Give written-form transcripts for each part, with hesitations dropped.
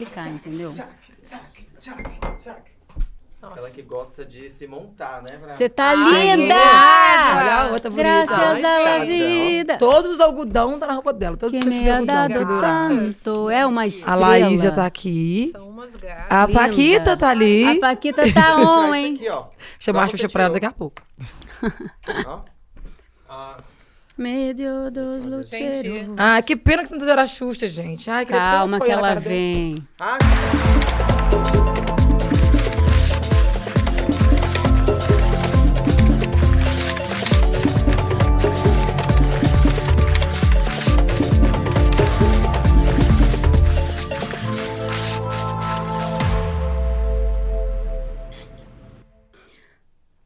Explicar, entendeu? Ela que gosta de se montar, né? Você tá linda! Olha a outra bonita. Graças à vida! Todos os algodão tá na roupa dela. Todos Que os tipos me de ha algodão dado pendurados. tanto. É uma A estrela. Laís já tá aqui. São umas gatas. A Linda. Paquita tá ali. A Paquita tá on, hein? Aqui, ó. Chamar a Igual Xuxa você pra ela tirou. daqui a pouco. Ó. Medio dos lucheiros. Ah, que pena que você não fizeram a Xuxa, gente. Ai, queria tanto Calma que apoiar na ela cara dela. vem. Ah,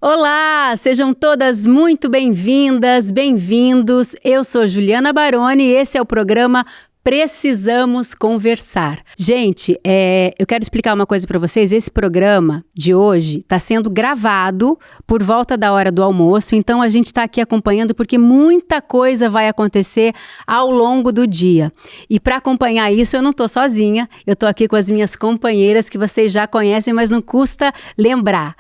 Olá, sejam todas muito bem-vindas, bem-vindos. Eu sou Juliana Baroni e esse é o programa Precisamos Conversar. Gente, eu quero explicar uma coisa para vocês. Esse programa de hoje está sendo gravado por volta da hora do almoço, então a gente está aqui acompanhando porque muita coisa vai acontecer ao longo do dia. E para acompanhar isso, eu não estou sozinha, eu estou aqui com as minhas companheiras que vocês já conhecem, mas não custa lembrar.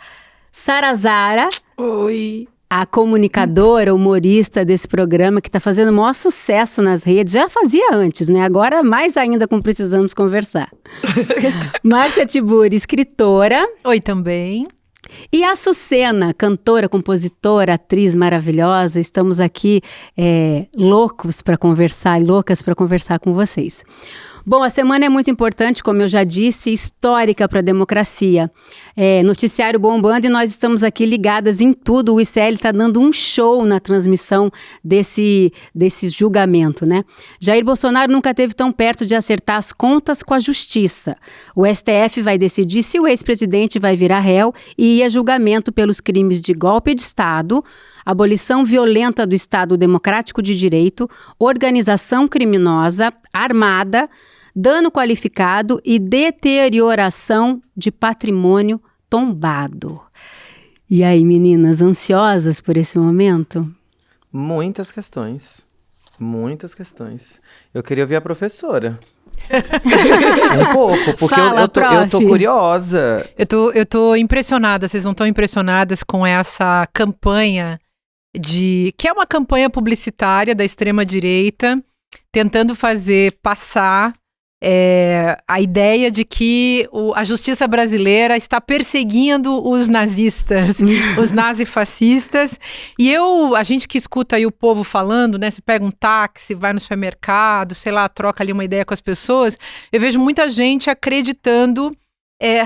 Sara Zara, Oi. a comunicadora, humorista desse programa que está fazendo o maior sucesso nas redes. Já fazia antes, né? Agora mais ainda com Precisamos Conversar. Márcia Tiburi, escritora. Oi, também. E a Sucena, cantora, compositora, atriz maravilhosa. Estamos aqui loucos para conversar e loucas para conversar com vocês. Bom, a semana é muito importante, como eu já disse, histórica para a democracia. Noticiário bombando e nós estamos aqui ligadas em tudo. O ICL está dando um show na transmissão desse julgamento, né? Jair Bolsonaro nunca esteve tão perto de acertar as contas com a justiça. O STF vai decidir se o ex-presidente vai virar réu e ir a julgamento pelos crimes de golpe de Estado, abolição violenta do Estado Democrático de Direito, organização criminosa, armada, dano qualificado e deterioração de patrimônio tombado. E aí, meninas, ansiosas por esse momento? muitas questões. Muitas questões. Eu queria ouvir a professora. Um pouco, porque Fala, eu tô prof. curiosa. Eu tô impressionada, vocês não estão impressionadas com essa campanha que é uma campanha publicitária da extrema-direita, tentando fazer passar a ideia de que a justiça brasileira está perseguindo os nazistas, os nazifascistas. E a gente que escuta aí o povo falando, né? Você pega um táxi, vai no supermercado, sei lá, troca ali uma ideia com as pessoas. Eu vejo muita gente acreditando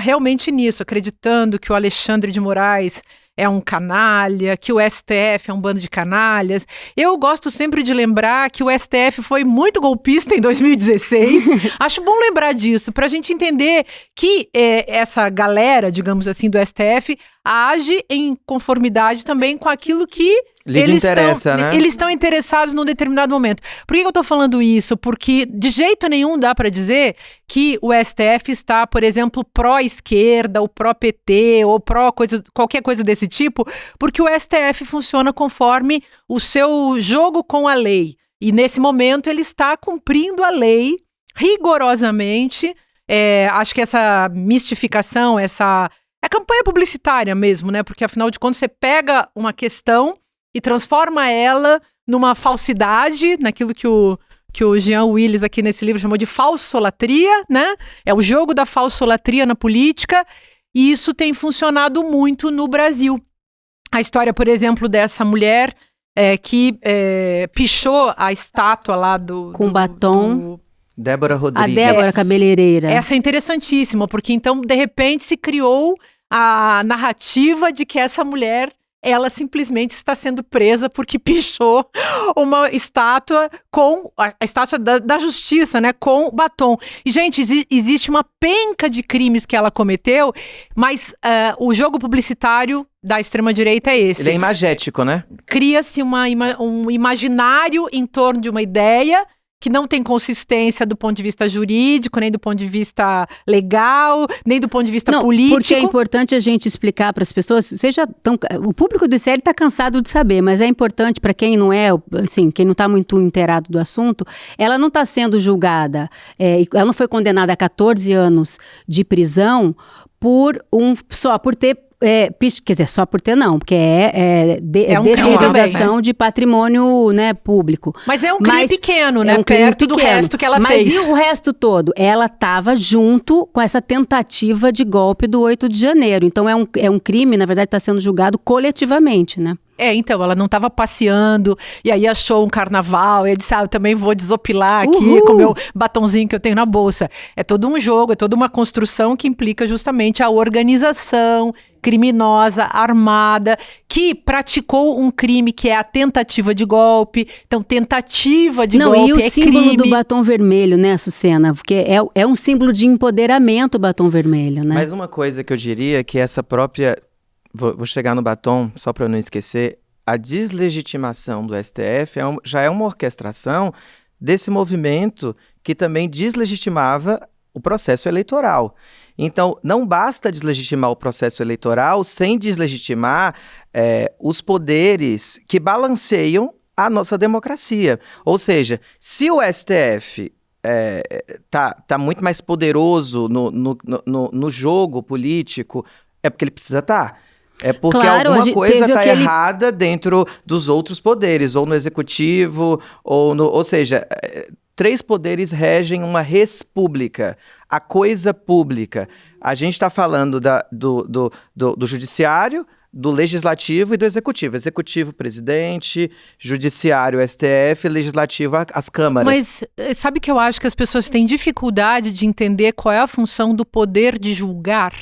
realmente nisso, acreditando que o Alexandre de Moraes é um canalha, que o STF é um bando de canalhas. Eu gosto sempre de lembrar que o STF foi muito golpista em 2016. Acho bom lembrar disso, para a gente entender que essa galera, digamos assim, do STF, age em conformidade também com aquilo que eles estão interessados num determinado momento. Por que eu estou falando isso? Porque de jeito nenhum dá para dizer que o STF está, por exemplo, pró-esquerda, ou pró-PT, ou qualquer coisa desse tipo, porque o STF funciona conforme o seu jogo com a lei. E nesse momento ele está cumprindo a lei rigorosamente. Acho que essa mistificação, é campanha publicitária mesmo, né? Porque afinal de contas você pega uma questão e transforma ela numa falsidade, naquilo que o Jean Willis aqui nesse livro chamou de falsolatria, né? É o jogo da falsolatria na política, e isso tem funcionado muito no Brasil. A história, por exemplo, dessa mulher que pichou a estátua lá Com batom. Débora A Rodrigues. Débora cabeleireira. Essa é interessantíssima, porque então, de repente, se criou a narrativa de que essa mulher, ela simplesmente está sendo presa porque pichou uma estátua a estátua da justiça, né, com batom. E, gente, existe uma penca de crimes que ela cometeu, mas o jogo publicitário da extrema-direita é esse. Ele é imagético, né? Cria-se um imaginário em torno de uma ideia que não tem consistência do ponto de vista jurídico, nem do ponto de vista legal, nem do ponto de vista político. Porque é importante a gente explicar para as pessoas, o público do ICL está cansado de saber, mas é importante para quem não é, assim, quem não está muito inteirado do assunto, ela não está sendo julgada, ela não foi condenada a 14 anos de prisão só por ter quer dizer, só por ter não, porque é deterioração de patrimônio, né, público. Mas é um crime pequeno, né, perto do resto que ela fez. Mas e o resto todo? Ela estava junto com essa tentativa de golpe do 8 de janeiro. Então é um crime, na verdade, está sendo julgado coletivamente, né? Então, ela não estava passeando e aí achou um carnaval e disse, eu também vou desopilar aqui com o meu batonzinho que eu tenho na bolsa. É todo um jogo, é toda uma construção que implica justamente a organização criminosa, armada, que praticou um crime que é a tentativa de golpe. Então, tentativa de golpe é crime. Não, e o símbolo do batom vermelho, né, Açucena? Porque é um símbolo de empoderamento o batom vermelho, né? Mas uma coisa que eu diria que essa própria... Vou chegar no batom, só para eu não esquecer. A deslegitimação do STF já é uma orquestração desse movimento que também deslegitimava o processo eleitoral. Então, não basta deslegitimar o processo eleitoral sem deslegitimar os poderes que balanceiam a nossa democracia. Ou seja, se o STF tá muito mais poderoso no jogo político, é porque ele precisa estar. É porque alguma coisa está errada dentro dos outros poderes, ou no executivo, ou seja, 3 poderes regem uma res pública, a coisa pública. A gente está falando do judiciário, do legislativo e do executivo. Executivo, presidente, judiciário, STF, legislativo, as câmaras. Mas sabe que eu acho que as pessoas têm dificuldade de entender qual é a função do poder de julgar?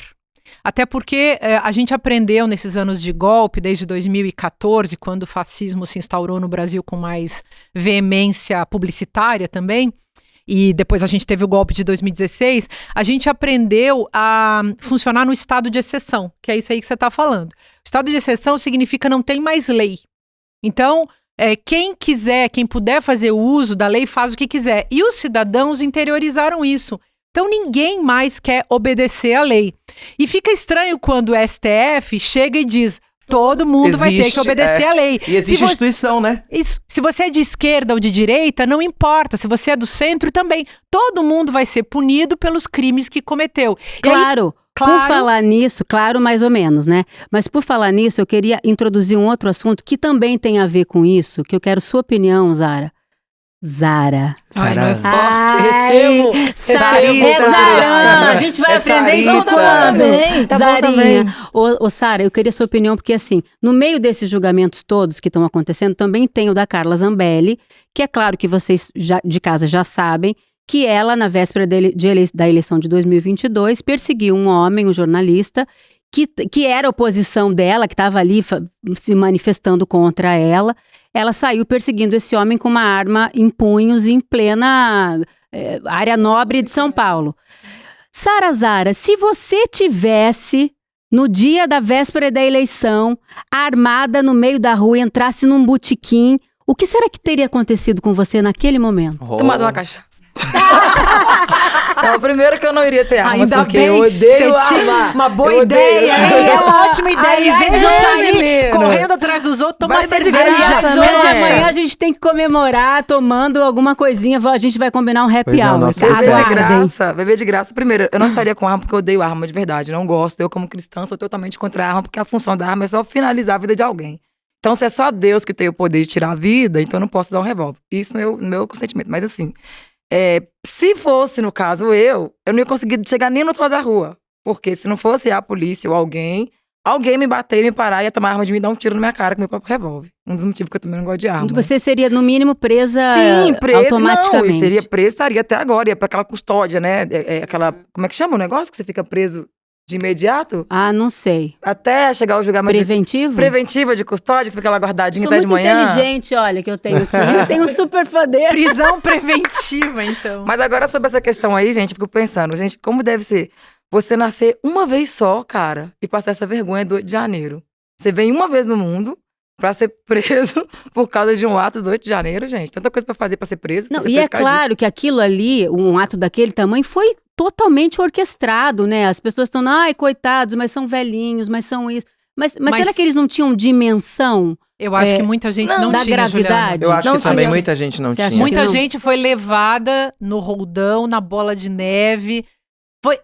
Até porque a gente aprendeu nesses anos de golpe, desde 2014, quando o fascismo se instaurou no Brasil com mais veemência publicitária também, e depois a gente teve o golpe de 2016, a gente aprendeu a funcionar no estado de exceção, que é isso aí que você está falando. O estado de exceção significa não tem mais lei. Então, quem quiser, quem puder fazer o uso da lei, faz o que quiser. E os cidadãos interiorizaram isso. Então ninguém mais quer obedecer à lei. E fica estranho quando o STF chega e diz, todo mundo vai ter que obedecer à lei. E existe instituição, né? Isso. Se você é de esquerda ou de direita, não importa. Se você é do centro, também. Todo mundo vai ser punido pelos crimes que cometeu. Claro. Por falar nisso, claro, mais ou menos, né? Mas por falar nisso, eu queria introduzir um outro assunto que também tem a ver com isso, que eu quero sua opinião, Zara. Zara. Ai, não é forte. Recebo. Zara. A gente vai aprender isso quando? Tá bom também. Ô, Sara, eu queria sua opinião, porque assim, no meio desses julgamentos todos que estão acontecendo, também tem o da Carla Zambelli, que é claro que vocês de casa já sabem, que ela, na véspera da eleição de 2022, perseguiu um homem, um jornalista, que era a oposição dela, que estava ali se manifestando contra ela. Ela saiu perseguindo esse homem com uma arma em punhos em plena área nobre de São Paulo. Zara, se você tivesse, no dia da véspera da eleição, armada no meio da rua, entrasse num botequim, o que será que teria acontecido com você naquele momento? Tomado uma cachaça. O primeiro que eu não iria ter armas, ainda porque bem, eu odeio arma. Uma boa ideia, é uma ótima ideia. Em vez de sair correndo atrás dos outros, tomar cerveja. Mas amanhã a gente tem que comemorar tomando alguma coisinha. A gente vai combinar um happy hour. Beber de graça. Primeiro, eu não estaria com arma porque eu odeio arma de verdade. Não gosto. Eu, como cristã, sou totalmente contra a arma, porque a função da arma é só finalizar a vida de alguém. Então, se é só Deus que tem o poder de tirar a vida, então eu não posso dar um revólver. Isso no meu consentimento. Mas assim... se fosse, no caso, eu não ia conseguir chegar nem no outro lado da rua. Porque se não fosse a polícia ou alguém me bater, me parar, ia tomar arma de mim e dar um tiro na minha cara com meu próprio revólver. Um dos motivos que eu também não gosto de arma. Você seria, no mínimo, presa Não, automaticamente? eu seria presa, estaria até agora. Ia pra aquela custódia, né? Aquela, como é que chama o negócio que você fica preso de imediato? Ah, não sei. Até chegar ao julgamento. Preventivo? Preventiva de custódia, que você fica lá guardadinha até de manhã. Sou muito inteligente, olha, que eu tenho aqui. Eu tenho um super poder. Prisão preventiva, então. Mas agora sobre essa questão aí, gente, eu fico pensando, gente, como deve ser você nascer uma vez só, cara, e passar essa vergonha do 8 de janeiro. Você vem uma vez no mundo, pra ser preso por causa de um ato do 8 de janeiro, gente. Tanta coisa pra fazer pra ser preso. Não, pra ser e preso é por causa claro disso. que aquilo ali, um ato daquele tamanho, foi totalmente orquestrado, né? As pessoas estão, ai, coitados, mas são velhinhos, mas são isso. Mas será que eles não tinham dimensão Eu acho que muita gente não da tinha, Juliana. gravidade? Eu acho Não que também tinha. muita gente não Você acha tinha. que Muita não? gente foi levada no roldão, na bola de neve.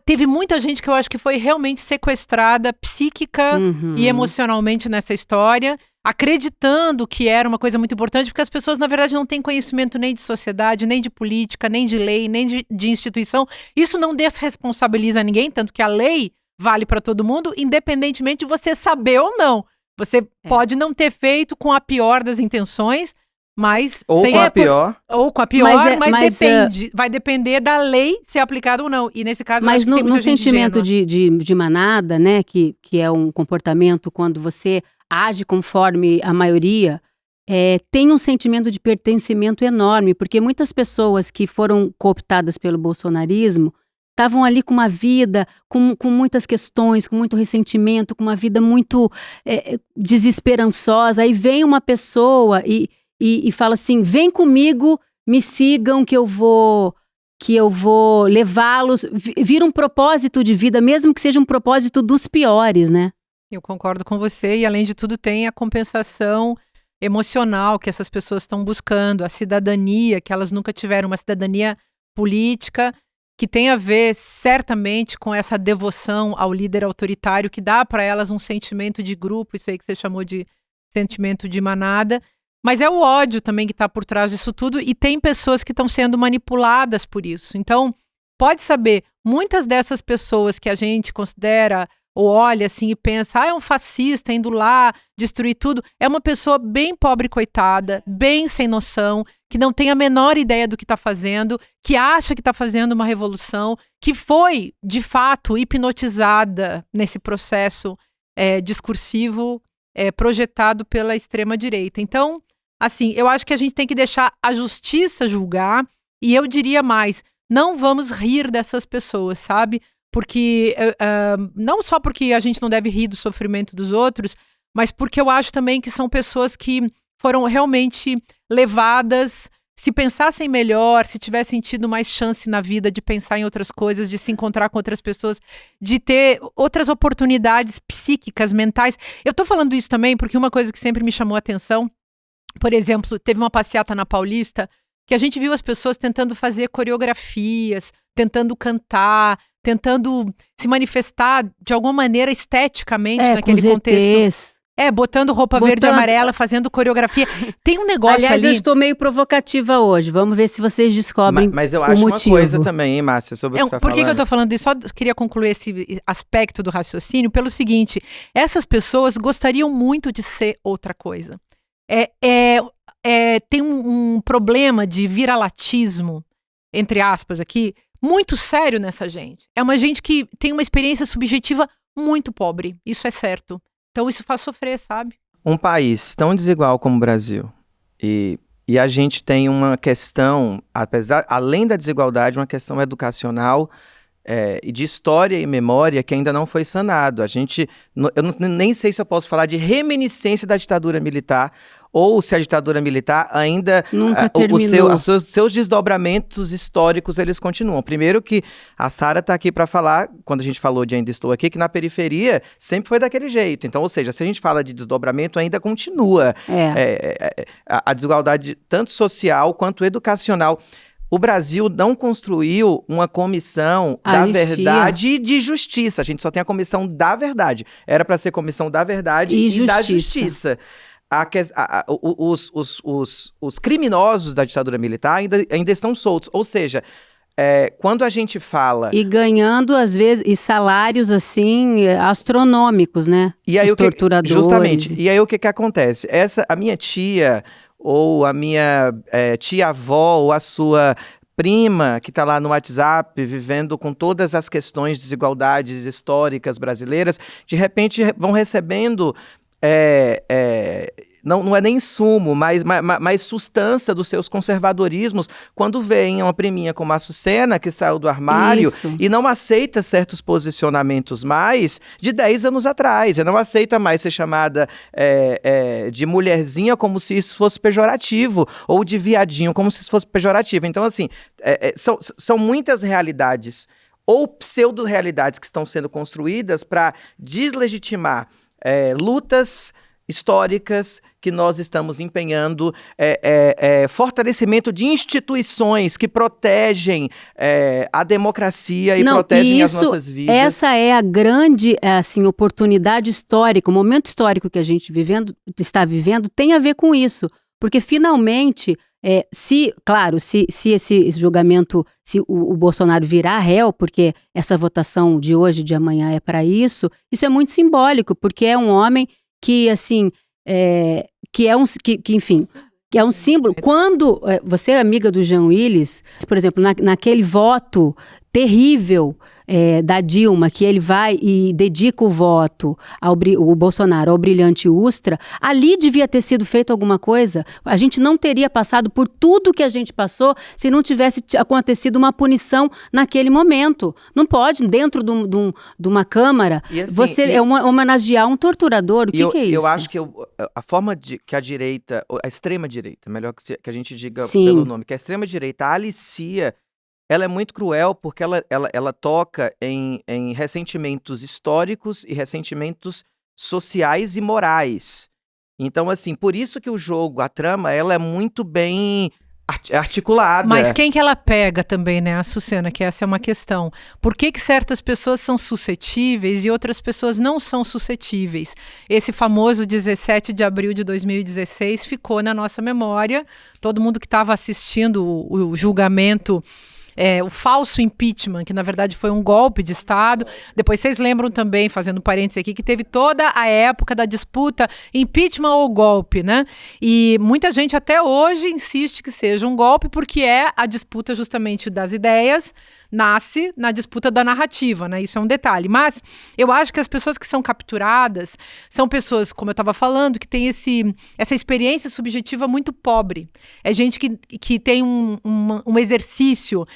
Teve muita gente que eu acho que foi realmente sequestrada psíquica Uhum. e emocionalmente nessa história, acreditando que era uma coisa muito importante, porque as pessoas, na verdade, não têm conhecimento nem de sociedade, nem de política, nem de lei, nem de instituição. Isso não desresponsabiliza ninguém, tanto que a lei vale para todo mundo, independentemente de você saber ou não. Você pode não ter feito com a pior das intenções, mas Ou tem com a pior. ou com a pior, Mas mas depende. Vai depender da lei ser aplicada ou não. E nesse caso, eu Mas acho que tem no muita gente sentimento ingênua. de manada, né, que é um comportamento quando você age conforme a maioria, tem um sentimento de pertencimento enorme, porque muitas pessoas que foram cooptadas pelo bolsonarismo estavam ali com uma vida, com muitas questões, com muito ressentimento, com uma vida muito desesperançosa. Aí vem uma pessoa e fala assim, vem comigo, me sigam que eu vou levá-los, vira um propósito de vida, mesmo que seja um propósito dos piores, né? Eu concordo com você, e além de tudo tem a compensação emocional que essas pessoas estão buscando, a cidadania, que elas nunca tiveram, uma cidadania política, que tem a ver certamente com essa devoção ao líder autoritário, que dá para elas um sentimento de grupo, isso aí que você chamou de sentimento de manada, mas é o ódio também que está por trás disso tudo, e tem pessoas que estão sendo manipuladas por isso. Então, pode saber, muitas dessas pessoas que a gente considera ou olha assim e pensa, é um fascista indo lá destruir tudo, é uma pessoa bem pobre, coitada, bem sem noção, que não tem a menor ideia do que está fazendo, que acha que está fazendo uma revolução, que foi, de fato, hipnotizada nesse processo discursivo projetado pela extrema-direita. Então, assim, eu acho que a gente tem que deixar a justiça julgar, e eu diria mais, não vamos rir dessas pessoas, sabe? Porque, não só porque a gente não deve rir do sofrimento dos outros, mas porque eu acho também que são pessoas que foram realmente levadas, se pensassem melhor, se tivessem tido mais chance na vida de pensar em outras coisas, de se encontrar com outras pessoas, de ter outras oportunidades psíquicas, mentais. Eu tô falando isso também porque uma coisa que sempre me chamou a atenção, por exemplo, teve uma passeata na Paulista que a gente viu as pessoas tentando fazer coreografias, tentando cantar, tentando se manifestar de alguma maneira esteticamente naquele com contexto. ETs. Botando roupa verde e amarela, fazendo coreografia. Tem um negócio Aliás, ali... eu estou meio provocativa hoje. Vamos ver se vocês descobrem Mas eu o acho motivo. uma coisa também, hein, Márcia, sobre o que você está Por falando. que eu tô falando isso? Só queria concluir esse aspecto do raciocínio pelo seguinte, essas pessoas gostariam muito de ser outra coisa. Tem um problema de viralatismo, entre aspas aqui, muito sério nessa gente. É uma gente que tem uma experiência subjetiva muito pobre, isso é certo. Então isso faz sofrer, sabe? Um país tão desigual como o Brasil, e a gente tem uma questão, além da desigualdade, uma questão educacional e de história e memória que ainda não foi sanado. Nem sei se eu posso falar de reminiscência da ditadura militar, ou se a ditadura militar ainda... Nunca terminou. Seus desdobramentos históricos, eles continuam. Primeiro que a Sara está aqui para falar, quando a gente falou de Ainda Estou Aqui, que na periferia sempre foi daquele jeito. Então, ou seja, se a gente fala de desdobramento, ainda continua a desigualdade tanto social quanto educacional. O Brasil não construiu uma comissão da verdade e de justiça. A gente só tem a comissão da verdade. Era para ser comissão da verdade e da justiça. Os criminosos da ditadura militar ainda estão soltos. Ou seja, quando a gente fala... E ganhando, às vezes, e salários, assim, astronômicos, né? E aí, os torturadores. Justamente. E aí, o que acontece? A minha tia, ou a minha tia-avó, ou a sua prima, que está lá no WhatsApp, vivendo com todas as questões de desigualdades históricas brasileiras, de repente vão recebendo... não é nem insumo, mas substância dos seus conservadorismos, quando vem uma priminha como a Açucena, que saiu do armário e não aceita certos posicionamentos mais de 10 anos atrás. Ela não aceita mais ser chamada de mulherzinha como se isso fosse pejorativo, ou de viadinho como se isso fosse pejorativo. Então, assim, são muitas realidades ou pseudo-realidades que estão sendo construídas para deslegitimar lutas históricas que nós estamos empenhando, fortalecimento de instituições que protegem a democracia e protegem as nossas vidas. Essa é a grande oportunidade histórica, o momento histórico que a gente está vivendo tem a ver com isso, porque finalmente, se esse julgamento, se o Bolsonaro virar réu, porque essa votação de hoje, de amanhã é para isso é muito simbólico, porque é um homem que, assim, que é um símbolo. Quando você é amiga do Jean Willis, por exemplo, naquele voto terrível da Dilma, que ele vai e dedica o voto o Bolsonaro ao brilhante Ustra, ali devia ter sido feito alguma coisa. A gente não teria passado por tudo que a gente passou se não tivesse acontecido uma punição naquele momento. Não pode, dentro de uma Câmara, assim, você homenagear um torturador. O que é isso? Eu acho que a forma que a direita, a extrema-direita, melhor que a gente diga pelo nome, que a extrema-direita alicia, ela é muito cruel porque ela toca em ressentimentos históricos e ressentimentos sociais e morais. Então, assim, por isso que o jogo, a trama, ela é muito bem articulada. Mas quem que ela pega também, né, Açucena, que essa é uma questão. Por que certas pessoas são suscetíveis e outras pessoas não são suscetíveis? Esse famoso 17 de abril de 2016 ficou na nossa memória. Todo mundo que estava assistindo o julgamento, o falso impeachment, que na verdade foi um golpe de Estado. Depois vocês lembram também, fazendo parênteses aqui, que teve toda a época da disputa impeachment ou golpe, né? E muita gente até hoje insiste que seja um golpe, porque é a disputa justamente das ideias, nasce na disputa da narrativa, né? Isso é um detalhe. Mas eu acho que as pessoas que são capturadas são pessoas, como eu estava falando, que tem essa experiência subjetiva muito pobre. É gente que tem um exercício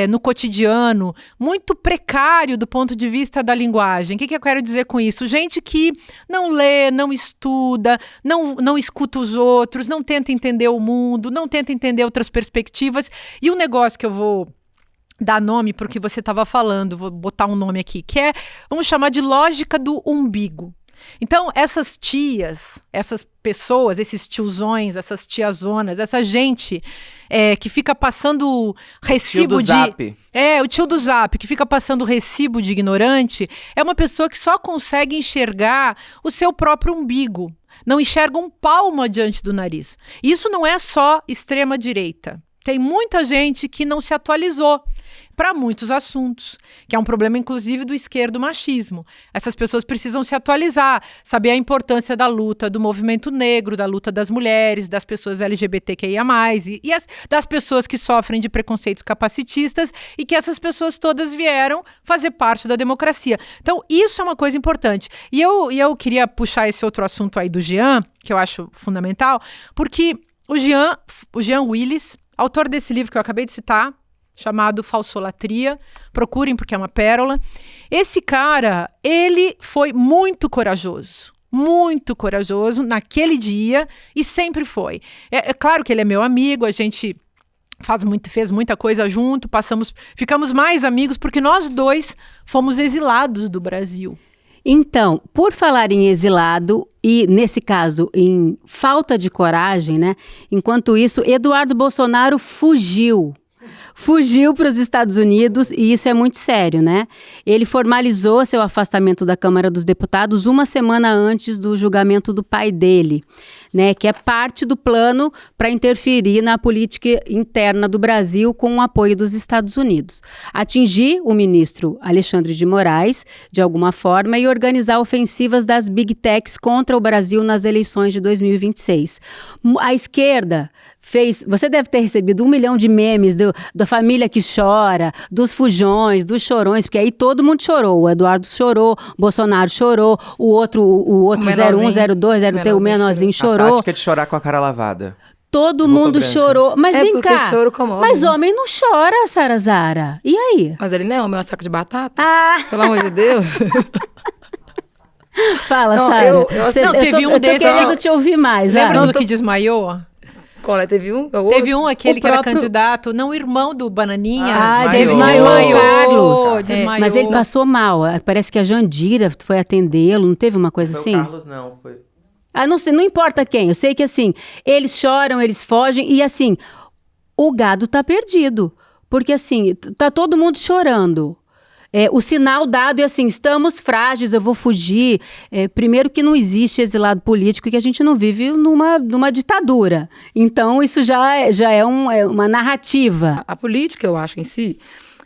no cotidiano muito precário do ponto de vista da linguagem. O que eu quero dizer com isso? Gente que não lê, não estuda, não escuta os outros, não tenta entender o mundo, não tenta entender outras perspectivas. E um negócio que eu vou dar nome para o que você estava falando, vou botar um nome aqui, que vamos chamar de lógica do umbigo. Então, essas tias, essas pessoas, esses tiozões, essas tiazonas, essa gente que fica passando recibo de... Zap. O tio do Zap, que fica passando recibo de ignorante, é uma pessoa que só consegue enxergar o seu próprio umbigo. Não enxerga um palmo adiante do nariz. Isso não é só extrema-direita. Tem muita gente que não se atualizou para muitos assuntos, que é um problema, inclusive, do esquerdo machismo. Essas pessoas precisam se atualizar, saber a importância da luta do movimento negro, da luta das mulheres, das pessoas LGBTQIA+, das pessoas que sofrem de preconceitos capacitistas e que essas pessoas todas vieram fazer parte da democracia. Então, isso é uma coisa importante. E eu queria puxar esse outro assunto aí do Jean, que eu acho fundamental, porque o Jean Willis, autor desse livro que eu acabei de citar, chamado Falsolatria, procurem porque é uma pérola. Esse cara, ele foi muito corajoso naquele dia e sempre foi. É claro que ele é meu amigo, a gente fez muita coisa junto, ficamos mais amigos porque nós dois fomos exilados do Brasil. Então, por falar em exilado e, nesse caso, em falta de coragem, né? Enquanto isso, Eduardo Bolsonaro fugiu para os Estados Unidos e isso é muito sério, né? Ele formalizou seu afastamento da Câmara dos Deputados uma semana antes do julgamento do pai dele, né? Que é parte do plano para interferir na política interna do Brasil com o apoio dos Estados Unidos. Atingir o ministro Alexandre de Moraes, de alguma forma, e organizar ofensivas das Big Techs contra o Brasil nas eleições de 2026. A esquerda Você deve ter recebido 1 milhão de memes da família que chora, dos fujões, dos chorões, porque aí todo mundo chorou. O Eduardo chorou, o Bolsonaro chorou, o outro 01, 02, o menorzinho A chorou. tática de chorar com a cara lavada. Todo mundo chorou. Mas vem porque cá. choro comove, Mas né? homem não chora, Sarazara. E aí? Mas ele não é homem, é um saco de batata. Ah, Pelo amor de Deus. fala, Não, Sara. eu- Não, teve um eu tô desses querendo que- te ouvir mais. Lembra vai. do que desmaiou? Qual é? Teve um? Teve um, aquele o que era próprio- candidato, não o irmão do Bananinha. Ah, desmaiou. desmaiou. Carlos. Desmaiou. Mas ele passou mal. Parece que a Jandira foi atendê-lo. Não teve uma coisa Foi assim? o Carlos, não. Foi... Ah, não sei, não importa quem. Eu sei que assim, eles choram, eles fogem e assim, o gado tá perdido. Porque assim, tá todo mundo chorando. O sinal dado é assim, estamos frágeis, eu vou fugir. Primeiro que não existe exilado político e que a gente não vive numa ditadura. Então isso já é uma narrativa. A política, eu acho, em si,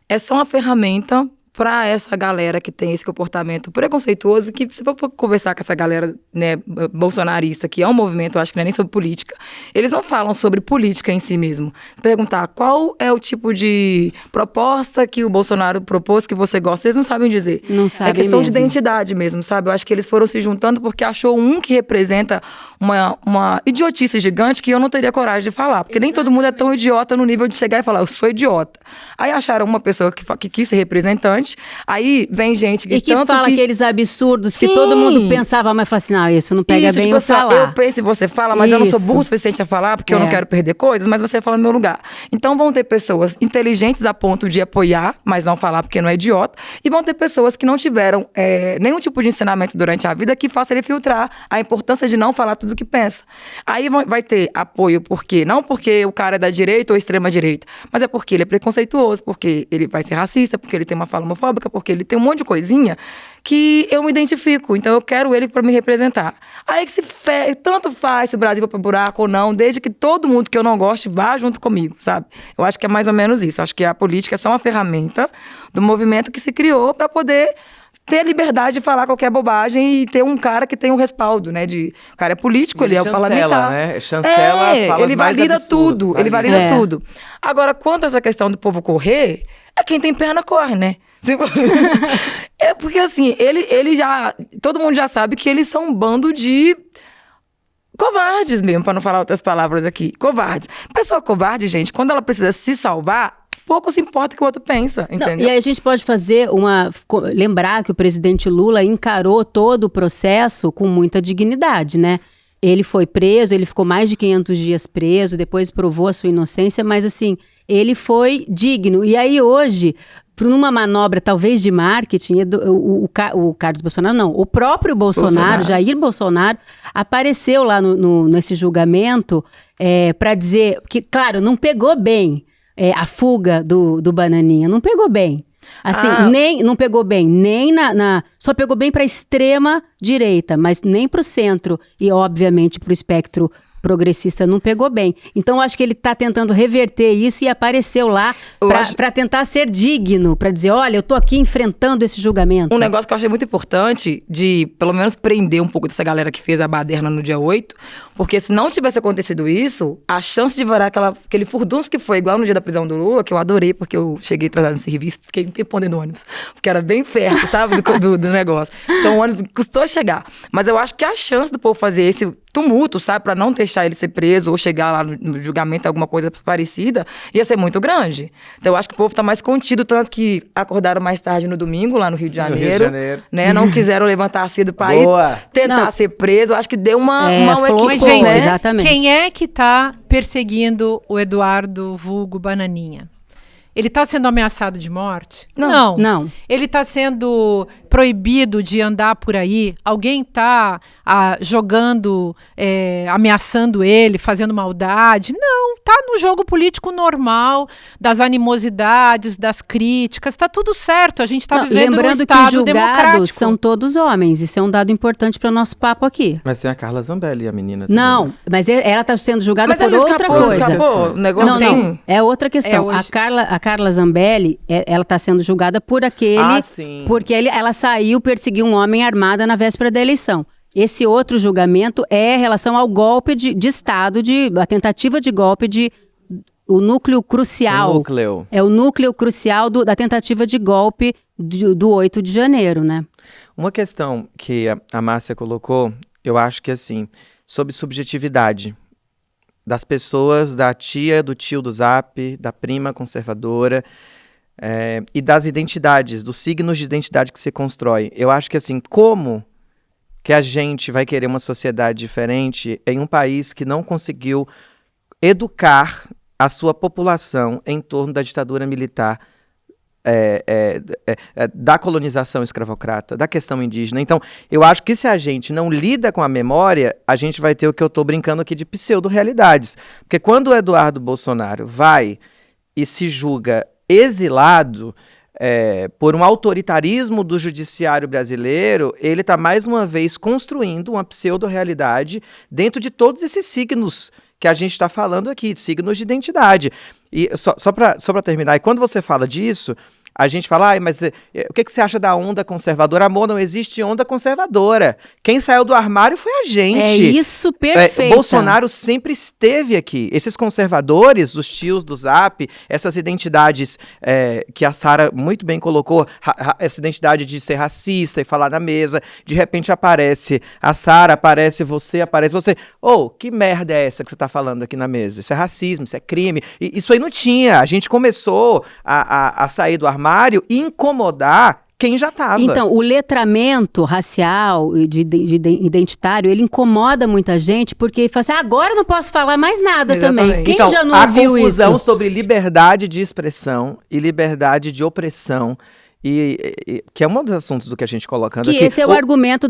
é só uma ferramenta para essa galera que tem esse comportamento preconceituoso, que se for conversar com essa galera, né, bolsonarista, que é um movimento, eu acho que não é nem sobre política, eles não falam sobre política em si mesmo. Perguntar qual é o tipo de proposta que o Bolsonaro propôs que você gosta, eles não sabem dizer. Não sabem É questão mesmo. de identidade mesmo, sabe? Eu acho que eles foram se juntando porque achou um que representa uma idiotice gigante que eu não teria coragem de falar, porque nem todo mundo é tão idiota no nível de chegar e falar, eu sou idiota. Aí acharam uma pessoa que quis ser representante. Aí vem gente que E que tanto fala aqueles absurdos que Sim. todo mundo pensava, mas fala assim, não, isso não pega isso, bem tipo eu assim, falar. eu penso e você fala, mas eu não sou Isso. burro o suficiente a falar, porque eu não quero perder coisas, mas você fala no meu lugar. Então vão ter pessoas inteligentes a ponto de apoiar, mas não falar porque não é idiota, e vão ter pessoas que não tiveram nenhum tipo de ensinamento durante a vida que faça ele filtrar a importância de não falar tudo o que pensa. Aí vai ter apoio porque não porque o cara é da direita ou extrema direita, mas é porque ele é preconceituoso, porque ele vai ser racista, porque ele tem uma fala homofóbica, porque ele tem um monte de coisinha que eu me identifico, então eu quero ele para me representar. Aí que tanto faz se o Brasil vai para buraco ou não, desde que todo mundo que eu não goste vá junto comigo, sabe? Eu acho que é mais ou menos isso. Acho que a política é só uma ferramenta do movimento que se criou para poder ter liberdade de falar qualquer bobagem e ter um cara que tem um respaldo, né? O cara é político, ele é o parlamentar. Né? Chancela as falas ele mais valida absurdas. tudo, ele valida É. tudo. Agora, quanto a essa questão do povo correr, quem tem perna corre, né? Porque assim, ele já... Todo mundo já sabe que eles são um bando de covardes mesmo, para não falar outras palavras aqui. Covardes. Pessoa covarde, gente, quando ela precisa se salvar, pouco se importa o que o outro pensa, Não, entendeu? e aí a gente pode lembrar que o presidente Lula encarou todo o processo com muita dignidade, né? Ele foi preso, ele ficou mais de 500 dias preso, depois provou a sua inocência, mas assim, ele foi digno. E aí hoje, numa manobra talvez de marketing, o Carlos Bolsonaro, não, o próprio Bolsonaro, Jair Bolsonaro, apareceu lá nesse julgamento para dizer que, claro, não pegou bem a fuga do Bananinha, não pegou bem. Assim, não pegou bem, nem só pegou bem para a extrema direita, mas nem para o centro e, obviamente, para o espectro progressista não pegou bem. Então, eu acho que ele está tentando reverter isso e apareceu lá para tentar ser digno, para dizer, olha, eu tô aqui enfrentando esse julgamento. Um negócio que eu achei muito importante de, pelo menos, prender um pouco dessa galera que fez a baderna no dia 8, porque se não tivesse acontecido isso, a chance de virar aquele furdunço que foi igual no dia da prisão do Lula, que eu adorei, porque eu cheguei atrasado no serviço, fiquei um tempo dentro do ônibus, porque era bem perto, sabe, do negócio. Então, o ônibus custou chegar. Mas eu acho que a chance do povo fazer esse tumulto, sabe, pra não deixar ele ser preso ou chegar lá no julgamento, alguma coisa parecida, ia ser muito grande. Então eu acho que o povo tá mais contido, tanto que acordaram mais tarde no domingo, lá no Rio de Janeiro. Né? Não quiseram levantar cedo pra ir tentar ser preso. Eu acho que deu uma equipe, gente, né? Exatamente. Quem é que tá perseguindo o Eduardo vulgo Bananinha? Ele está sendo ameaçado de morte? Não. Ele está sendo proibido de andar por aí? Alguém está jogando, ameaçando ele, fazendo maldade? Não, está no jogo político normal, das animosidades, das críticas, está tudo certo. A gente está vivendo um Estado democrático. Lembrando que os julgados são todos homens. Isso é um dado importante para o nosso papo aqui. Mas tem a Carla Zambelli, a menina também. Não, mas ela está sendo julgada por outra coisa. Escapou, negócio assim. Não, é outra questão. A Carla Zambelli, ela está sendo julgada por aquele... sim. Porque ela saiu perseguir um homem armado na véspera da eleição. Esse outro julgamento é em relação ao golpe de Estado, a tentativa de golpe o núcleo crucial. É o núcleo crucial da tentativa de golpe do 8 de janeiro, né? Uma questão que a Márcia colocou, eu acho que assim, sobre subjetividade das pessoas, da tia, do tio do Zap, da prima conservadora, e das identidades, dos signos de identidade que se constrói. Eu acho que assim, como que a gente vai querer uma sociedade diferente em um país que não conseguiu educar a sua população em torno da ditadura militar, da colonização escravocrata, da questão indígena. Então, eu acho que se a gente não lida com a memória, a gente vai ter o que eu estou brincando aqui de pseudo-realidades. Porque quando o Eduardo Bolsonaro vai e se julga exilado por um autoritarismo do judiciário brasileiro, ele está mais uma vez construindo uma pseudo-realidade dentro de todos esses signos que a gente está falando aqui, de signos de identidade. E só para terminar, e quando você fala disso, a gente fala, mas o que você acha da onda conservadora? Amor, não existe onda conservadora. Quem saiu do armário foi a gente. É isso, perfeito. Bolsonaro sempre esteve aqui. Esses conservadores, os tios do Zap, essas identidades que a Sara muito bem colocou, essa identidade de ser racista e falar na mesa, de repente aparece a Sara, aparece você. Que merda é essa que você está falando aqui na mesa? Isso é racismo, isso é crime. Isso aí não tinha. A gente começou a sair do armário e incomodar quem já estava. Então, o letramento racial e de identitário, ele incomoda muita gente, porque fala assim, agora eu não posso falar mais nada. Exatamente. Também. Quem já não ouviu isso? A confusão sobre liberdade de expressão e liberdade de opressão, que é um dos assuntos do que a gente colocando aqui. Que esse é o argumento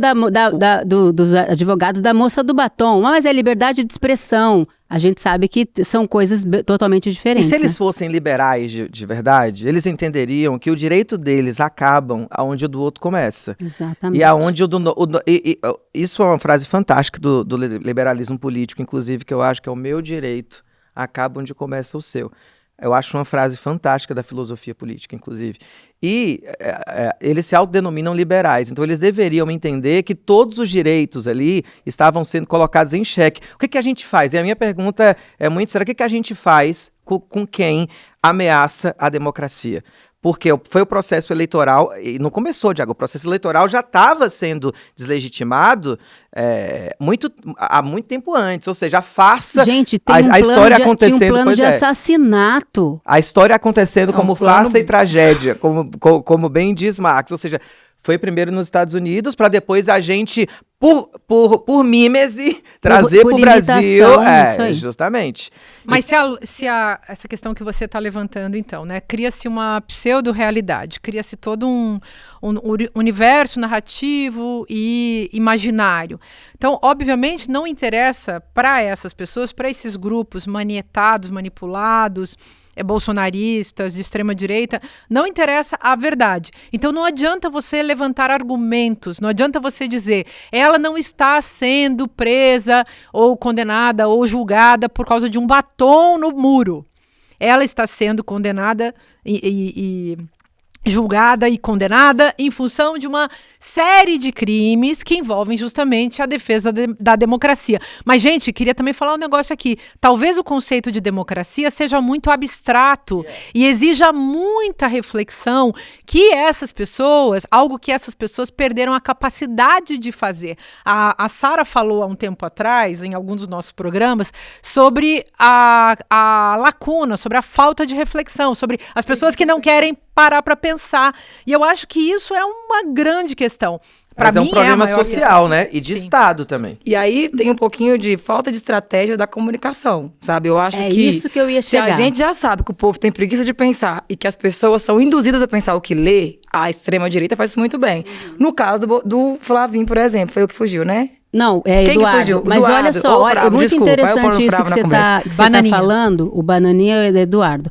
dos advogados da moça do batom. Mas é liberdade de expressão. A gente sabe que são coisas totalmente diferentes. E se eles fossem liberais de verdade, eles entenderiam que o direito deles acabam aonde o do outro começa. Exatamente. E aonde isso é uma frase fantástica do liberalismo político, inclusive, que eu acho que é o meu direito acaba onde começa o seu. Eu acho uma frase fantástica da filosofia política, inclusive. E eles se autodenominam liberais, então eles deveriam entender que todos os direitos ali estavam sendo colocados em xeque. O que a gente faz? E a minha pergunta é muito séria, o que a gente faz com quem ameaça a democracia? Porque foi o processo eleitoral, e não começou, Diago, o processo eleitoral já estava sendo deslegitimado há muito tempo antes, ou seja, a farsa, gente, a história acontecendo... Tinha um plano de assassinato. A história acontecendo como farsa e tragédia, como bem diz Marx, ou seja, foi primeiro nos Estados Unidos, para depois a gente, por mímese, trazer para o Brasil. Isso aí. Justamente. Mas essa questão que você está levantando, então, né? Cria-se uma pseudo-realidade, cria-se todo um universo narrativo e imaginário. Então, obviamente, não interessa para essas pessoas, para esses grupos manietados, manipulados, bolsonaristas, de extrema-direita, não interessa a verdade. Então não adianta você levantar argumentos, não adianta você dizer, ela não está sendo presa ou condenada ou julgada por causa de um batom no muro. Ela está sendo condenada julgada e condenada em função de uma série de crimes que envolvem justamente a defesa da democracia. Mas, gente, queria também falar um negócio aqui. Talvez o conceito de democracia seja muito abstrato e exija muita reflexão algo que essas pessoas perderam a capacidade de fazer. A Sara falou há um tempo atrás, em algum dos nossos programas, sobre a lacuna, sobre a falta de reflexão, sobre as pessoas que não querem parar para pensar. E eu acho que isso é uma grande questão. Mas é um problema social, né? E de Estado também. E aí tem um pouquinho de falta de estratégia da comunicação, sabe? Eu acho que... É isso que eu ia chegar. Se a gente já sabe que o povo tem preguiça de pensar e que as pessoas são induzidas a pensar o que lê, a extrema-direita faz isso muito bem. No caso do Flavinho, por exemplo, foi o que fugiu, né? Não, é Eduardo. Quem que fugiu? Mas Eduardo. olha só, é muito interessante isso que você tá falando. O Bananinha é Eduardo.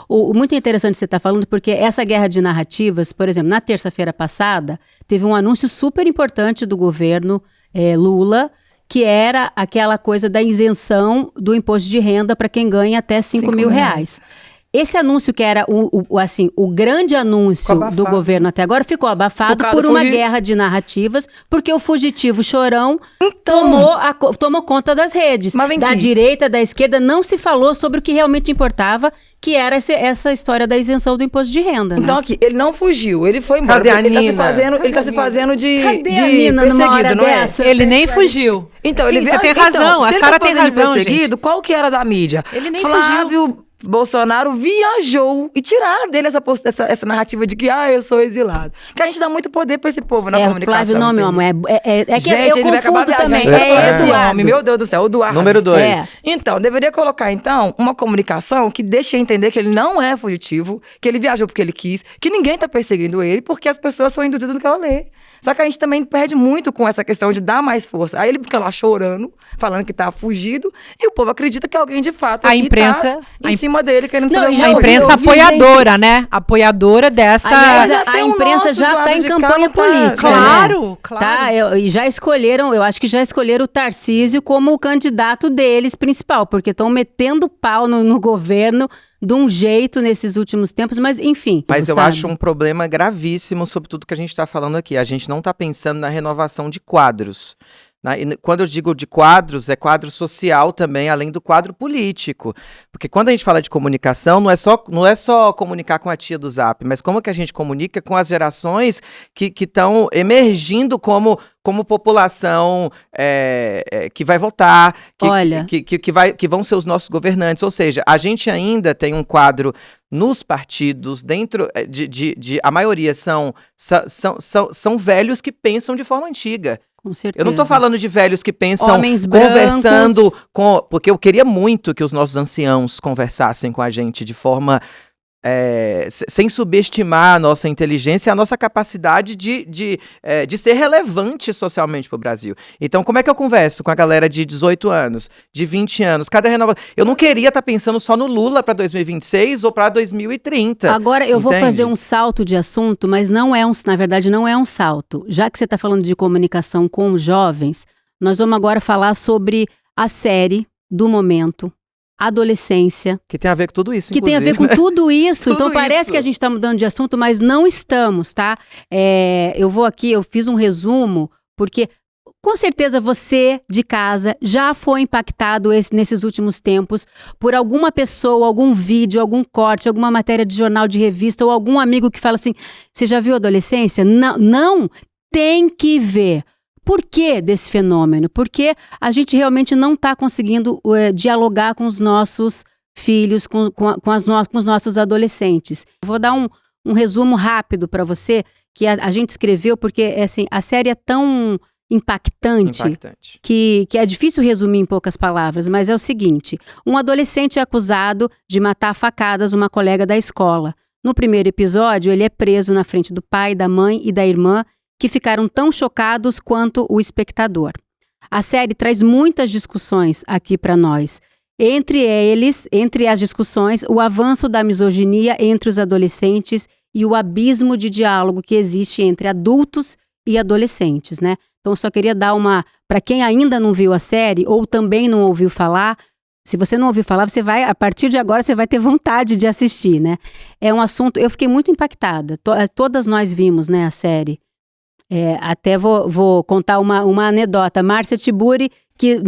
Muito interessante você estar falando, porque essa guerra de narrativas, por exemplo, na terça-feira passada, teve um anúncio super importante do governo Lula, que era aquela coisa da isenção do imposto de renda para quem ganha até 5 mil reais. esse anúncio que era o grande anúncio do governo até agora ficou abafado por uma guerra de narrativas, porque o fugitivo chorão tomou conta das redes. Da direita, da esquerda, não se falou sobre o que realmente importava, que era essa história da isenção do imposto de renda. Então, né? aqui, ele não fugiu, ele foi embora. Cadê a Nina? Ele tá se fazendo de a Nina numa hora perseguido, não é? dessa? Ele nem fugiu. Então, Sim, ele você tem razão, a se ele Sara tá tem fazendo de razão, perseguido, gente. qual que era da mídia? Ele nem Flávio Bolsonaro viajou e tirar dele essa narrativa de que eu sou exilado. Que a gente dá muito poder pra esse povo na comunicação. Flávio não, meu amor, que gente, eu ele vai acabar confundo também. viajando. Esse homem, meu Deus do céu, o Eduardo. Número 2. Então, deveria colocar, uma comunicação que deixe entender que ele não é fugitivo, que ele viajou porque ele quis, que ninguém tá perseguindo ele, porque as pessoas são induzidas do que ela lê. Só que a gente também perde muito com essa questão de dar mais força. Aí ele fica lá chorando, falando que tá fugido, e o povo acredita que alguém de fato A imprensa tá em cima dele, querendo fazer A imprensa apoiadora, né? Apoiadora dessa... Aliás, Mas a imprensa já está em campanha política, Claro, né? Tá, e já escolheram, eu acho que já escolheram o Tarcísio como o candidato deles principal, porque estão metendo pau no governo de um jeito nesses últimos tempos, mas enfim. Mas eu acho um problema gravíssimo sobre tudo que a gente está falando aqui. A gente não está pensando na renovação de quadros. E quando eu digo de quadros, é quadro social também, além do quadro político. Porque quando a gente fala de comunicação, não é só comunicar com a tia do Zap, mas como que a gente comunica com as gerações que estão emergindo como população que vai votar, que vão ser os nossos governantes. Ou seja, a gente ainda tem um quadro nos partidos, dentro a maioria são velhos que pensam de forma antiga. Com certeza. Eu não tô falando de velhos que pensam Homens conversando brancos. porque eu queria muito que os nossos anciãos conversassem com a gente de forma sem subestimar a nossa inteligência e a nossa capacidade de ser relevante socialmente para o Brasil. Então, como é que eu converso com a galera de 18 anos, de 20 anos? Cada renovação. Eu não queria estar pensando só no Lula para 2026 ou para 2030. Agora, eu vou fazer um salto de assunto, mas na verdade, não é um salto. Já que você está falando de comunicação com os jovens, nós vamos agora falar sobre a série do momento, adolescência. Que tem a ver com tudo isso, Que tem a ver com tudo isso. Então parece que a gente está mudando de assunto, mas não estamos, tá? Eu fiz um resumo, porque com certeza você de casa já foi impactado nesses últimos tempos por alguma pessoa, algum vídeo, algum corte, alguma matéria de jornal, de revista, ou algum amigo que fala assim, você já viu a adolescência? Não, tem que ver. Por que desse fenômeno? Porque a gente realmente não está conseguindo dialogar com os nossos filhos, com os nossos adolescentes. Vou dar um resumo rápido para você, que a gente escreveu, porque assim, a série é tão impactante. Que é difícil resumir em poucas palavras, mas é o seguinte: um adolescente é acusado de matar a facadas uma colega da escola. No primeiro episódio, ele é preso na frente do pai, da mãe e da irmã, que ficaram tão chocados quanto o espectador. A série traz muitas discussões aqui para nós. Entre as discussões, o avanço da misoginia entre os adolescentes e o abismo de diálogo que existe entre adultos e adolescentes, né? Então, eu só queria dar para quem ainda não viu a série ou também não ouviu falar, se você não ouviu falar, a partir de agora, você vai ter vontade de assistir, né? É um assunto, eu fiquei muito impactada. Todas nós vimos, né, a série. Até vou contar uma anedota. Márcia Tiburi, que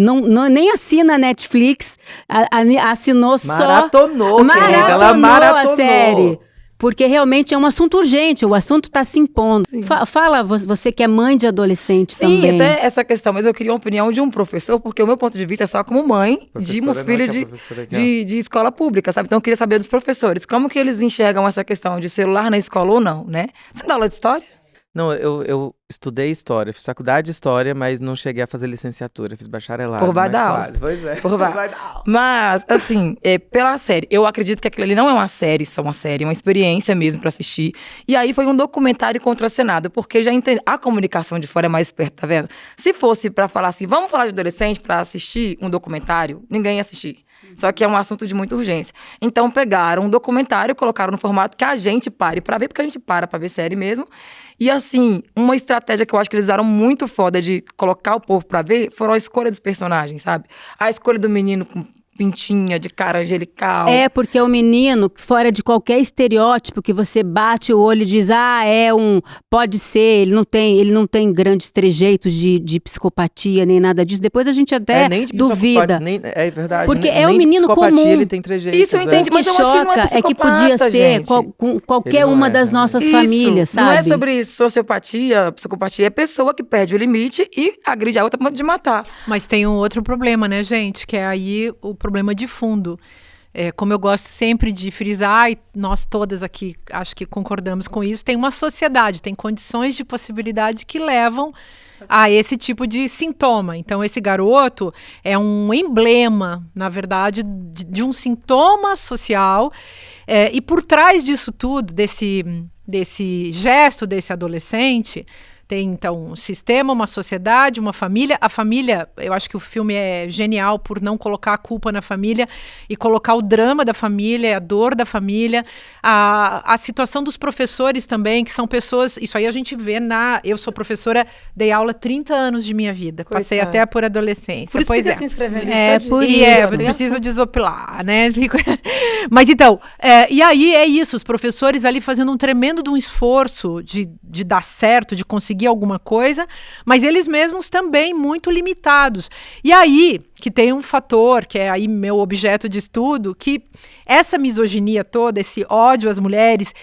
nem assina a Netflix, assinou maratonou a série. Porque realmente é um assunto urgente, o assunto está se impondo. Fala você que é mãe de adolescente também. Sim, até essa questão, mas eu queria uma opinião de um professor, porque o meu ponto de vista é só como mãe de uma filha de escola pública, sabe? Então eu queria saber dos professores, como que eles enxergam essa questão de celular na escola ou não, né? Você dá aula de história? Não, eu estudei história, fiz faculdade de história, mas não cheguei a fazer licenciatura, fiz bacharelado. Por vai dar aula. Pois é. Por vai dar aula. Mas, assim, pela série, eu acredito que aquilo ali não é uma série, só uma série, é uma experiência mesmo pra assistir. E aí foi um documentário contracenado, porque já a comunicação de fora é mais esperta, tá vendo? Se fosse pra falar assim, vamos falar de adolescente pra assistir um documentário, ninguém ia assistir. Só que é um assunto de muita urgência. Então pegaram um documentário, colocaram no formato que a gente pare pra ver, porque a gente para pra ver série mesmo. E assim, uma estratégia que eu acho que eles usaram muito foda de colocar o povo pra ver foram a escolha dos personagens, sabe? A escolha do menino com pintinha, de cara angelical. É, porque o menino, fora de qualquer estereótipo que você bate o olho e diz, pode ser, ele não tem grandes trejeitos de psicopatia, nem nada disso. Depois a gente até nem de duvida. É verdade. Porque nem é um menino de psicopatia comum. ele tem trejeitos. Isso eu entendi, O que mas eu acho que ele não é choca é que psicopata, podia ser gente. com qualquer Ele não uma é, das nossas Isso, famílias, sabe? não é sobre sociopatia, psicopatia, é pessoa que perde o limite e agride a outra a ponto de matar. Mas tem um outro problema, né, gente? Que é aí o problema de fundo. Como eu gosto sempre de frisar, e nós todas aqui acho que concordamos com isso, tem uma sociedade, tem condições de possibilidade que levam a esse tipo de sintoma. Então, esse garoto é um emblema, na verdade, de um sintoma social. E por trás disso tudo, desse gesto desse adolescente, tem, então, um sistema, uma sociedade, uma família. A família, eu acho que o filme é genial por não colocar a culpa na família e colocar o drama da família, a dor da família, a situação dos professores também, que são pessoas... Isso aí a gente vê Eu sou professora, dei aula 30 anos de minha vida. Coitada. Passei até por adolescência. Por isso pois que é. se inscrevendo. Por E isso. preciso desopilar, né? Mas então, e aí é isso, os professores ali fazendo um tremendo de um esforço de dar certo, de conseguir alguma coisa, mas eles mesmos também muito limitados. E aí que tem um fator, que é aí meu objeto de estudo, que essa misoginia toda, esse ódio às mulheres,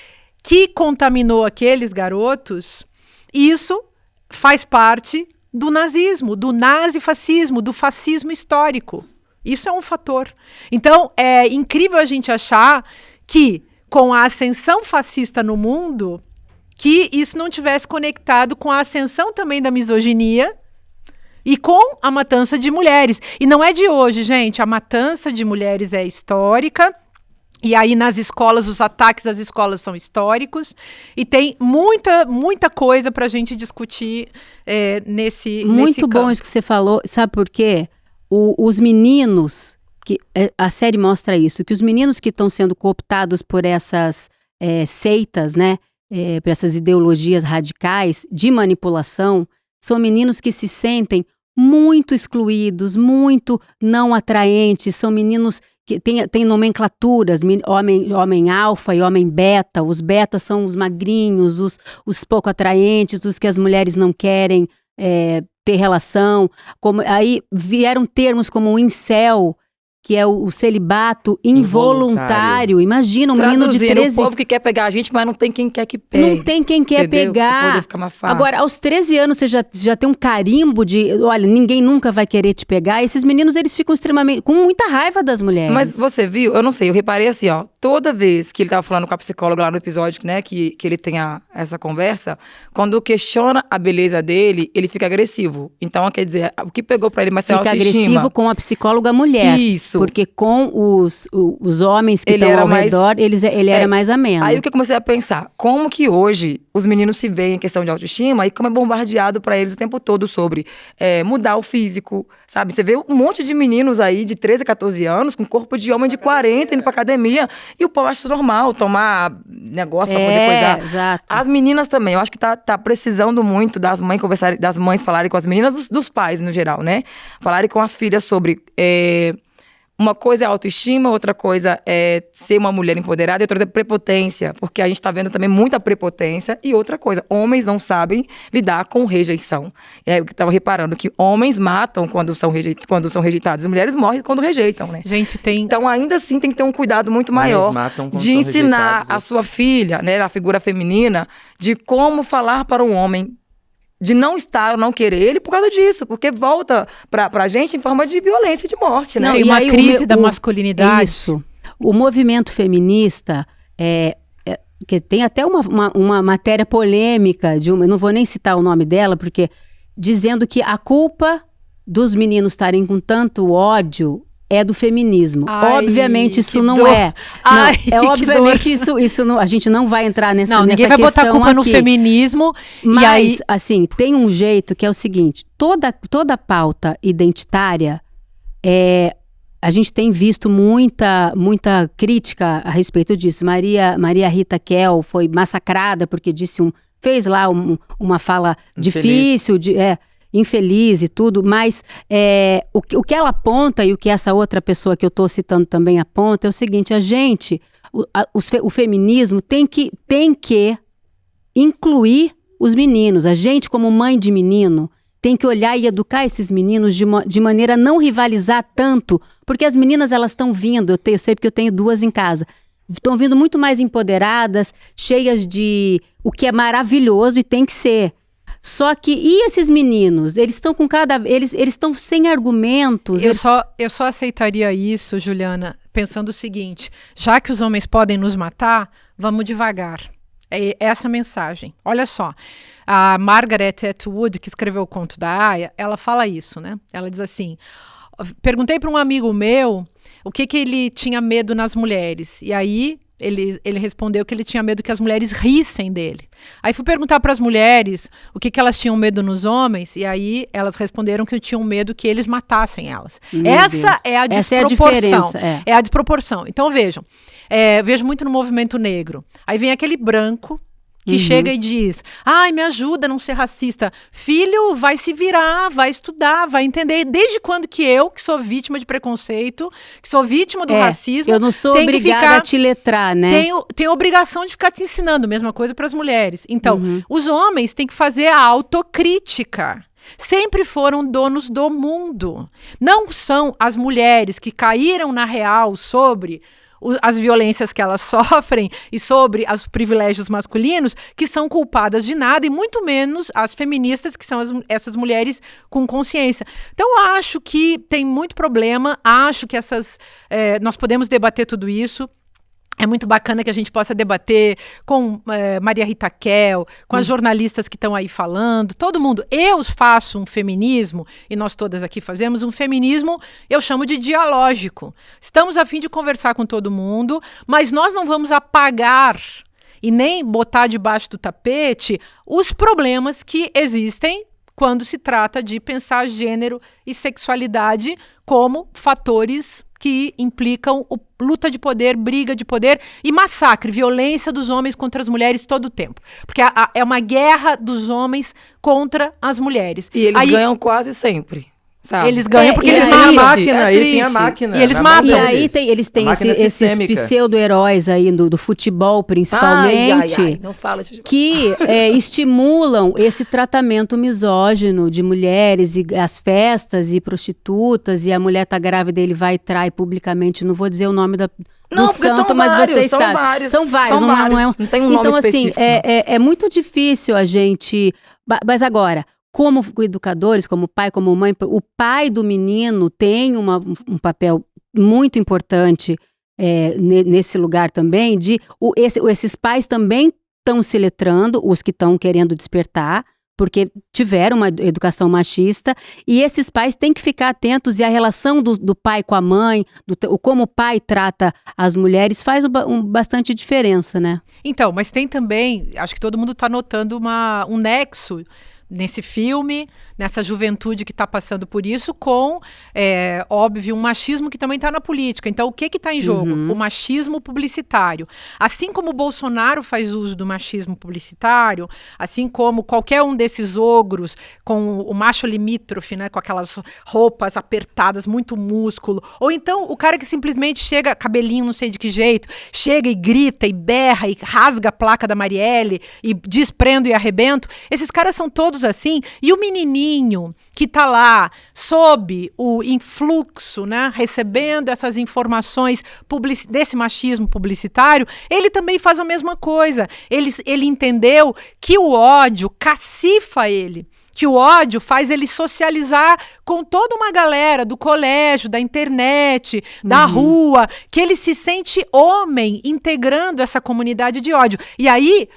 que contaminou aqueles garotos, isso faz parte do nazismo, do nazifascismo, do fascismo histórico. Isso é um fator. Então, é incrível a gente achar que, com a ascensão fascista no mundo, que isso não tivesse conectado com a ascensão também da misoginia e com a matança de mulheres. E não é de hoje, gente. A matança de mulheres é histórica. E aí, nas escolas, os ataques às escolas são históricos. E tem muita coisa para a gente discutir nesse Muito bom campo. isso que você falou. Sabe por quê? Os meninos, a série mostra isso, que os meninos que estão sendo cooptados por essas seitas, né? Por essas ideologias radicais de manipulação, são meninos que se sentem muito excluídos, muito não atraentes, são meninos que têm nomenclaturas, homem alfa e homem beta. Os betas são os magrinhos, os pouco atraentes, os que as mulheres não querem ter relação. Aí vieram termos como o incel, que é o celibato involuntário. Imagina um menino de 13... o povo que quer pegar a gente, mas não tem quem quer que pegue. Não tem quem quer Entendeu? Pra pegar. poder ficar mais fácil. Agora, aos 13 anos, você já tem um carimbo de... Olha, ninguém nunca vai querer te pegar. E esses meninos, eles ficam extremamente... com muita raiva das mulheres. Mas você viu? Eu não sei, eu reparei assim, ó. Toda vez que ele tava falando com a psicóloga lá no episódio, né, que ele tem essa conversa, quando questiona a beleza dele, ele fica agressivo. Então, quer dizer, o que pegou pra ele mais foi a Fica autoestima. agressivo com a psicóloga mulher. Isso. Porque com os homens que Ele estão era ao mais- redor, ele era mais ameno. Aí o que eu comecei a pensar, como que hoje os meninos se veem em questão de autoestima e como é bombardeado pra eles o tempo todo sobre mudar o físico, sabe? Você vê um monte de meninos aí de 13, 14 anos com corpo de homem de 40 indo pra academia e o povo acha normal tomar negócio pra poder coisar. Exato. As meninas também, eu acho que tá precisando muito das mães falarem com as meninas, dos pais no geral, né? Falarem com as filhas sobre... Uma coisa é autoestima, outra coisa é ser uma mulher empoderada e outra coisa é prepotência, porque a gente tá vendo também muita prepotência. E outra coisa, homens não sabem lidar com rejeição. É o que eu tava reparando, que homens matam quando são rejeitados, e mulheres morrem quando rejeitam, né? Gente, tem... Então, ainda assim, tem que ter um cuidado muito Mas maior matam quando de são ensinar rejeitados, a sua filha, né, a figura feminina, de como falar para um homem, de não estar ou não querer ele por causa disso, porque volta pra gente em forma de violência e de morte, né? Não, Tem e uma aí crise da masculinidade. Isso. O movimento feminista que tem até uma matéria polêmica eu não vou nem citar o nome dela, porque dizendo que a culpa dos meninos estarem com tanto ódio é do feminismo. Ai, obviamente isso que não dor. é. Ai, Não, que obviamente isso não, a gente não vai entrar nessa Não, ninguém nessa vai botar a questão culpa no aqui. feminismo. Mas, e aí, assim, tem um jeito que é o seguinte, toda pauta identitária, a gente tem visto muita crítica a respeito disso. Maria Rita Kell foi massacrada porque fez lá uma fala Infeliz. difícil, infeliz e tudo, mas o que ela aponta e o que essa outra pessoa que eu estou citando também aponta é o seguinte: a gente, o feminismo tem que incluir os meninos. A gente, como mãe de menino, tem que olhar e educar esses meninos de maneira a não rivalizar tanto, porque as meninas, elas estão vindo, eu sei porque eu tenho 2 em casa, estão vindo muito mais empoderadas, cheias de o que é maravilhoso e tem que ser. Só que, e esses meninos? Eles estão eles estão sem argumentos. Eu só aceitaria isso, Juliana, pensando o seguinte: já que os homens podem nos matar, vamos devagar. É essa a mensagem. Olha só, a Margaret Atwood, que escreveu o Conto da Aia, ela fala isso, né? Ela diz assim: perguntei para um amigo meu o que ele tinha medo nas mulheres. E aí ele respondeu que ele tinha medo que as mulheres rissem dele. Aí fui perguntar para as mulheres o que elas tinham medo nos homens, e aí elas responderam que tinham medo que eles matassem elas. Essa é a desproporção. É a desproporção. Então vejam, vejo muito no movimento negro. Aí vem aquele branco que chega e diz: ai, me ajuda a não ser racista. Filho, vai se virar, vai estudar, vai entender. Desde quando que sou vítima de preconceito, que sou vítima do racismo... Eu não sou obrigada a te letrar, né? Tenho obrigação de ficar te ensinando. Mesma coisa para as mulheres. Então, os homens têm que fazer a autocrítica. Sempre foram donos do mundo. Não são as mulheres que caíram na real sobre as violências que elas sofrem e sobre os privilégios masculinos que são culpadas de nada, e muito menos as feministas, que são essas mulheres com consciência. Então, acho que tem muito problema, acho que nós podemos debater tudo isso. É muito bacana que a gente possa debater com Maria Rita Kell, com as jornalistas que estão aí falando, todo mundo. Eu faço um feminismo, e nós todas aqui fazemos um feminismo, eu chamo de dialógico. Estamos a fim de conversar com todo mundo, mas nós não vamos apagar e nem botar debaixo do tapete os problemas que existem quando se trata de pensar gênero e sexualidade como fatores que implicam luta de poder, briga de poder e massacre, violência dos homens contra as mulheres todo o tempo. Porque é uma guerra dos homens contra as mulheres. E eles ganham quase sempre. Sabe? Eles ganham porque eles matam. Máquina, ele tem a máquina. E eles matam. E aí eles têm esses pseudo-heróis aí do futebol, principalmente, não fala de que estimulam esse tratamento misógino de mulheres, e as festas e prostitutas, e a mulher tá grávida, ele vai e trai publicamente, não vou dizer o nome do santo, mas vocês sabem. São vários. Não tem um nome específico. Então, assim, é muito difícil a gente... Mas agora... Como educadores, como pai, como mãe, o pai do menino tem um papel muito importante nesse lugar também, esses pais também estão se letrando, os que estão querendo despertar, porque tiveram uma educação machista, e esses pais têm que ficar atentos, e a relação do pai com a mãe, como o pai trata as mulheres, faz bastante diferença, né? Então, mas tem também, acho que todo mundo está notando um nexo nesse filme, nessa juventude que está passando por isso, com, óbvio, um machismo que também está na política. Então, o que está em jogo? O machismo publicitário. Assim como o Bolsonaro faz uso do machismo publicitário, assim como qualquer um desses ogros com o macho limítrofe, né, com aquelas roupas apertadas, muito músculo, ou então o cara que simplesmente chega, cabelinho não sei de que jeito, chega e grita e berra e rasga a placa da Marielle e diz prendo e arrebento, esses caras são todos assim, e o menininho que tá lá sob o influxo, né, recebendo essas informações desse machismo publicitário, ele também faz a mesma coisa. Ele entendeu que o ódio cacifa ele, que o ódio faz ele socializar com toda uma galera do colégio, da internet, da rua, que ele se sente homem integrando essa comunidade de ódio. E aí,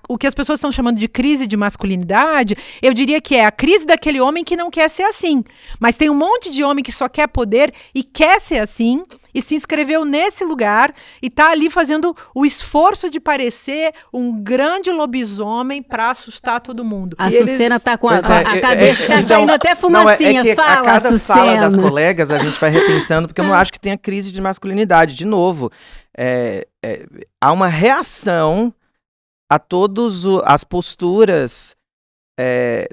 o que as pessoas estão chamando de crise de masculinidade, eu diria que é a crise daquele homem que não quer ser assim. Mas tem um monte de homem que só quer poder e quer ser assim, e se inscreveu nesse lugar e tá ali fazendo o esforço de parecer um grande lobisomem para assustar todo mundo. A Sucena tá com a cabeça, tá saindo até fumacinha. Fala, a cada Sucena. fala das colegas a gente vai repensando, porque eu não acho que tenha crise de masculinidade. De novo, há uma reação a todas as posturas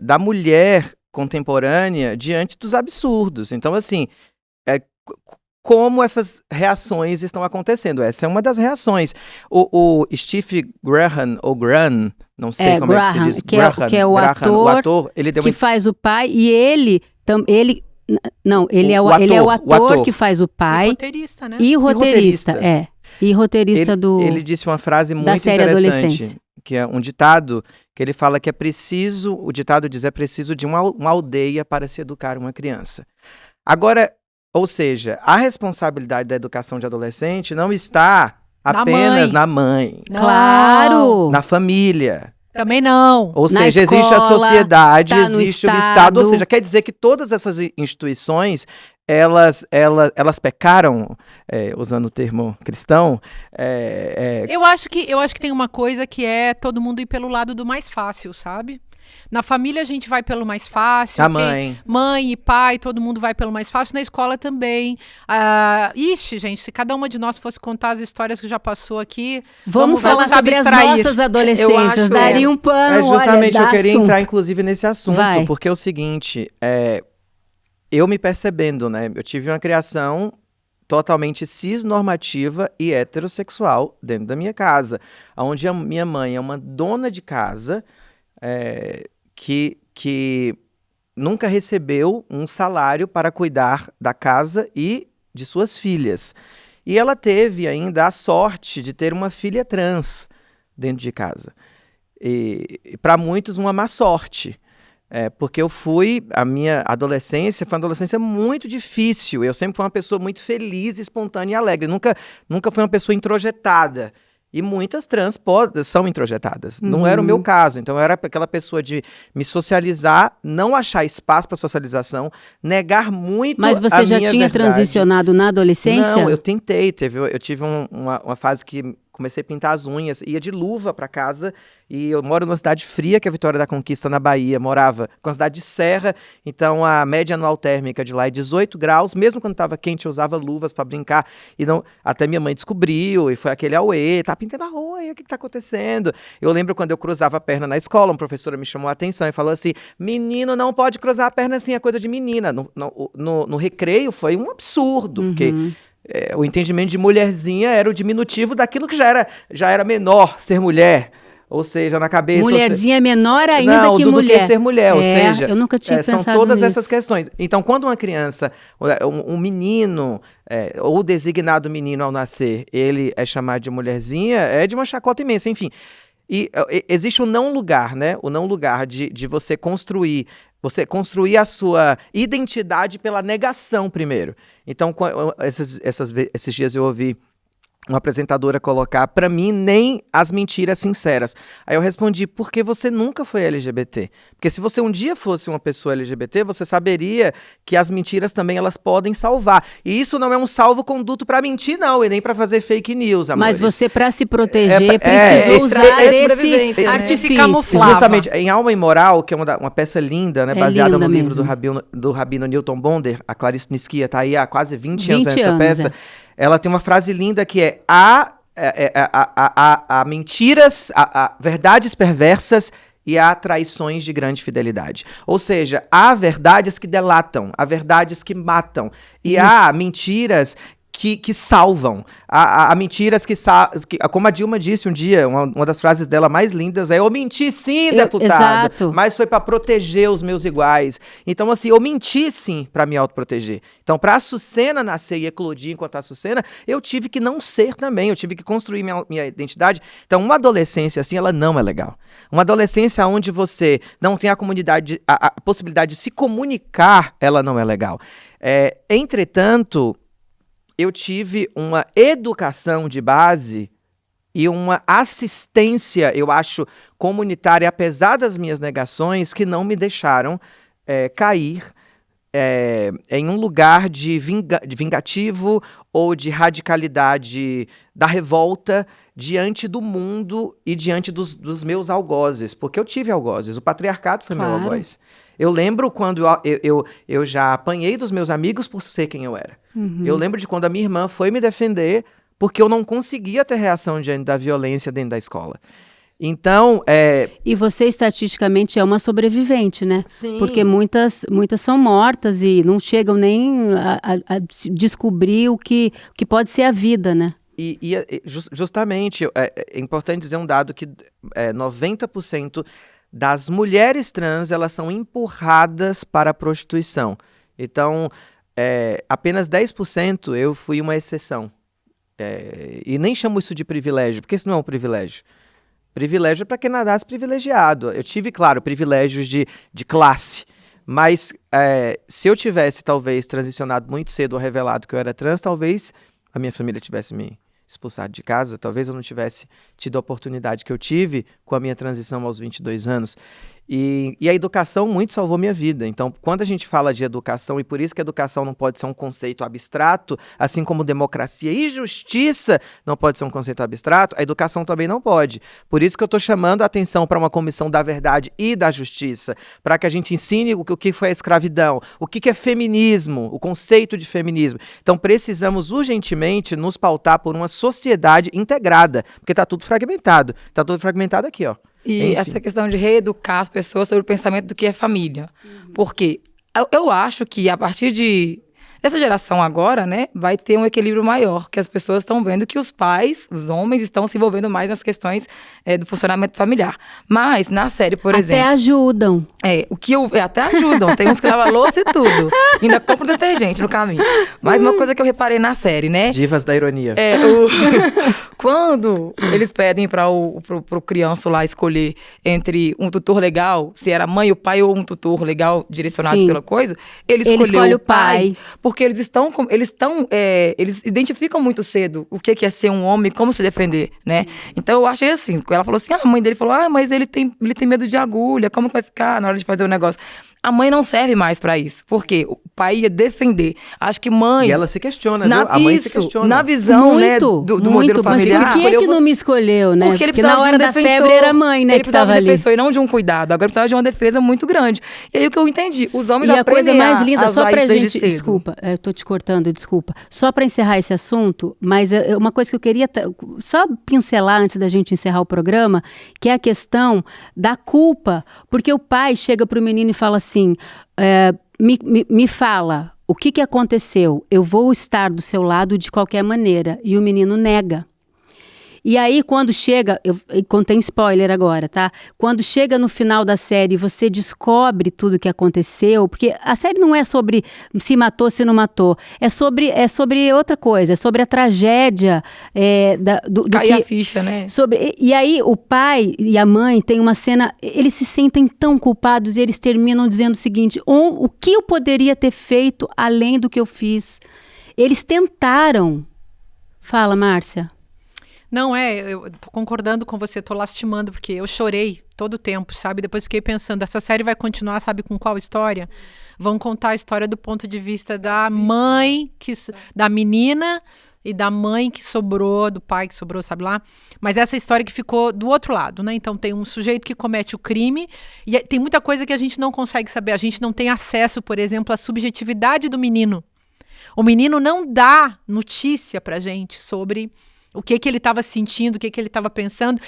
da mulher contemporânea diante dos absurdos. Então, assim, como essas reações estão acontecendo? Essa é uma das reações. O Steve Graham, ou Graham, não sei como Graham, é que se diz. que é o ator ele deu que faz o pai, e ele é o ator que faz o pai. E roteirista, né? E roteirista. Ele disse uma frase muito série interessante, Adolescência. que é um ditado, que ele fala que o ditado diz, é preciso de uma aldeia para se educar uma criança. Agora, ou seja, a responsabilidade da educação de adolescente não está apenas na mãe. Claro! Na família. Também não. Ou Na seja, escola, existe a sociedade, tá no existe o Estado. Ou seja, quer dizer que todas essas instituições, elas pecaram, usando o termo cristão. Eu acho que tem uma coisa que é todo mundo ir pelo lado do mais fácil, sabe? Na família a gente vai pelo mais fácil. A mãe. Mãe e pai, todo mundo vai pelo mais fácil. Na escola também. Gente, se cada uma de nós fosse contar as histórias que já passou aqui... Vamos falar sobre as nossas adolescências. Daria um pano, justamente, eu queria entrar, inclusive, nesse assunto. Vai. Porque é o seguinte, eu me percebendo, né? Eu tive uma criação totalmente cisnormativa e heterossexual dentro da minha casa. Onde a minha mãe é uma dona de casa... que nunca recebeu um salário para cuidar da casa e de suas filhas. E ela teve ainda a sorte de ter uma filha trans dentro de casa. E para muitos, uma má sorte. Porque a minha adolescência foi uma adolescência muito difícil. Eu sempre fui uma pessoa muito feliz, espontânea e alegre. Nunca fui uma pessoa introjetada. E muitas trans são introjetadas. Não era o meu caso. Então, eu era aquela pessoa de me socializar, não achar espaço para socialização, negar muito a minha verdade. Mas você já tinha transicionado na adolescência? Não, eu tentei. Eu tive uma fase que comecei a pintar as unhas, ia de luva para casa, e eu moro numa cidade fria, que é a Vitória da Conquista, na Bahia. Morava com a cidade de serra, então a média anual térmica de lá é 18 graus. Mesmo quando estava quente, eu usava luvas para brincar. E não, até minha mãe descobriu, e foi aquele auê, tá pintando a rua, e o que tá acontecendo? Eu lembro quando eu cruzava a perna na escola, uma professora me chamou a atenção e falou assim, menino não pode cruzar a perna assim, é coisa de menina. No recreio foi um absurdo, porque... o entendimento de mulherzinha era o diminutivo daquilo que já era menor, ser mulher. Ou seja, na cabeça... Mulherzinha é menor ainda que mulher. Do que ser mulher, ou seja... Eu nunca tinha pensado são todas nisso. essas questões. Então, quando uma criança, um menino, ou designado menino ao nascer, ele é chamado de mulherzinha, é de uma chacota imensa, enfim. E existe o não lugar, né? O não lugar de você construir a sua identidade pela negação primeiro. Então, esses dias eu ouvi uma apresentadora colocar, para mim, nem as mentiras sinceras. Aí eu respondi, porque você nunca foi LGBT. Porque se você um dia fosse uma pessoa LGBT, você saberia que as mentiras também elas podem salvar. E isso não é um salvo-conduto para mentir, não, e nem para fazer fake news, amores. Mas você, para se proteger, precisou usar desse artifício. Justamente, em Alma Imoral, que é uma peça linda, né, baseada no livro do Rabino Newton Bonder, a Clarice Nisquia está aí há quase 20 anos nessa peça. Ela tem uma frase linda que é há mentiras, há verdades perversas e há traições de grande fidelidade. Ou seja, há verdades que delatam, há verdades que matam e há mentiras que salvam. Há mentiras que como a Dilma disse um dia, uma das frases dela mais lindas é: eu menti sim, deputado, exato. mas foi para proteger os meus iguais. Então, assim, eu menti sim para me autoproteger. Então, para a Açucena nascer e eclodir enquanto a Açucena, eu tive que não ser também, eu tive que construir minha identidade. Então, uma adolescência assim, ela não é legal. Uma adolescência onde você não tem a possibilidade de se comunicar, ela não é legal. Entretanto, eu tive uma educação de base e uma assistência, eu acho, comunitária, apesar das minhas negações, que não me deixaram cair em um lugar de vingativo ou de radicalidade da revolta diante do mundo e diante dos meus algozes, porque eu tive algozes, o patriarcado foi meu algoz. Eu lembro quando eu já apanhei dos meus amigos por ser quem eu era. Eu lembro de quando a minha irmã foi me defender porque eu não conseguia ter reação diante da violência dentro da escola. Então, E você, estatisticamente, é uma sobrevivente, né? sim. Porque muitas são mortas e não chegam nem a descobrir o que pode ser a vida, né? Justamente, é importante dizer um dado que 90% das mulheres trans, elas são empurradas para a prostituição. Então, apenas 10% eu fui uma exceção. E nem chamo isso de privilégio, porque isso não é um privilégio. Privilégio é para quem nasce privilegiado. Eu tive, claro, privilégios de classe, mas se eu tivesse, talvez, transicionado muito cedo ou revelado que eu era trans, talvez a minha família tivesse me expulsado de casa, talvez eu não tivesse tido a oportunidade que eu tive com a minha transição aos 22 anos. E a educação muito salvou minha vida. Então, quando a gente fala de educação, e por isso que a educação não pode ser um conceito abstrato, assim como democracia e justiça não pode ser um conceito abstrato, a educação também não pode. Por isso que eu estou chamando a atenção para uma comissão da verdade e da justiça, para que a gente ensine o que foi a escravidão, o que é feminismo, o conceito de feminismo. Então, precisamos urgentemente nos pautar por uma sociedade integrada, porque está tudo fragmentado. Está tudo fragmentado aqui, ó. E Enfim. essa questão de reeducar as pessoas sobre o pensamento do que é família. Porque eu acho que a partir dessa geração agora, né, vai ter um equilíbrio maior, que as pessoas estão vendo que os pais, os homens, estão se envolvendo mais nas questões do funcionamento familiar. Mas, na série, por exemplo... Até ajudam. Até ajudam, tem uns que lavam louça e tudo. Ainda compram detergente no caminho. Mas uma coisa que eu reparei na série, né? Divas da ironia. Quando eles pedem pro criança lá escolher entre um tutor legal, se era a mãe, o pai ou um tutor legal direcionado pela coisa, ele escolhe o pai. Porque eles identificam muito cedo o que é ser um homem, como se defender, né? Então eu achei assim, ela falou assim, a mãe dele falou, mas ele tem medo de agulha, como que vai ficar na hora de fazer o negócio? A mãe não serve mais pra isso. Por quê? O pai ia defender. Acho que mãe... E ela se questiona, viu? A mãe se questiona. Na visão, né, do modelo familiar... Mas por que não me escolheu, né? Porque na hora da febre era a mãe, né, ele que tava precisava de um ali. defensor e não de um cuidado. Agora precisava de uma defesa muito grande. E aí o que eu entendi, os homens E a coisa mais linda, só pra gente... cedo. Desculpa, eu tô te cortando, desculpa. Só pra encerrar esse assunto, mas uma coisa que eu queria só pincelar antes da gente encerrar o programa, que é a questão da culpa. Porque o pai chega pro menino e fala assim... me fala, o que aconteceu? Eu vou estar do seu lado de qualquer maneira. E o menino nega. E aí, quando chega, eu contei spoiler agora, tá? Quando chega no final da série, você descobre tudo o que aconteceu, porque a série não é sobre se matou, se não matou, é sobre outra coisa, é sobre a tragédia do Cai a ficha, né? E aí, o pai e a mãe têm uma cena, eles se sentem tão culpados e eles terminam dizendo o seguinte, o que eu poderia ter feito além do que eu fiz? Eles tentaram. Fala, Márcia. Não, eu tô concordando com você, tô lastimando, porque eu chorei todo o tempo, sabe? Depois fiquei pensando, essa série vai continuar, sabe com qual história? Vão contar a história do ponto de vista da mãe, da menina e da mãe que sobrou, do pai que sobrou, sabe lá? Mas essa história que ficou do outro lado, né? Então tem um sujeito que comete o crime e tem muita coisa que a gente não consegue saber. A gente não tem acesso, por exemplo, à subjetividade do menino. O menino não dá notícia pra gente sobre... o que ele estava sentindo, o que ele estava pensando.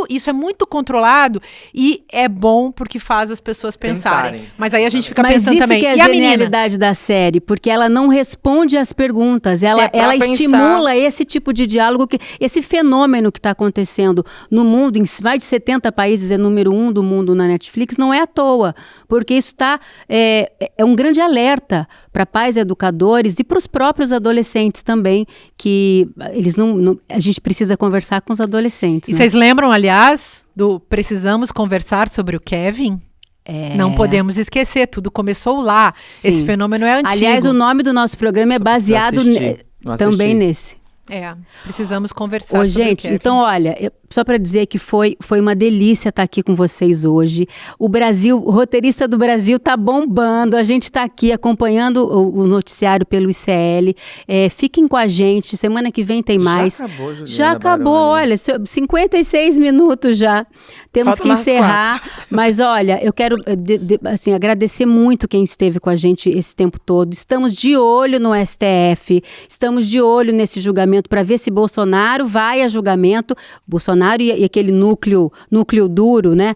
Isso é muito controlado e é bom porque faz as pessoas pensarem. Mas aí a gente fica pensando também. Mas isso que é a genialidade da série, porque ela não responde às perguntas, ela estimula esse tipo de diálogo, esse fenômeno que está acontecendo no mundo, em mais de 70 países, é número 1 do mundo na Netflix, não é à toa, porque isso é um grande alerta para pais educadores e para os próprios adolescentes também, que eles a gente precisa conversar com os adolescentes. E vocês lembram, aliás, do Precisamos Conversar sobre o Kevin? Não podemos esquecer, tudo começou lá. Sim. Esse fenômeno é antigo. Aliás, o nome do nosso programa é baseado também nesse. Precisamos conversar sobre gente, o Kevin. Então, olha, só para dizer que foi uma delícia estar aqui com vocês hoje. O roteirista do Brasil tá bombando, a gente está aqui acompanhando o noticiário pelo ICL. Fiquem com a gente, semana que vem tem mais. Já acabou, Juliana Já acabou, Baroni. olha, 56 minutos já. Temos Falta que encerrar, mas olha, eu quero assim, agradecer muito quem esteve com a gente esse tempo todo. Estamos de olho no STF, estamos de olho nesse julgamento para ver se Bolsonaro vai a julgamento. Bolsonaro Bolsonaro e aquele núcleo duro, né,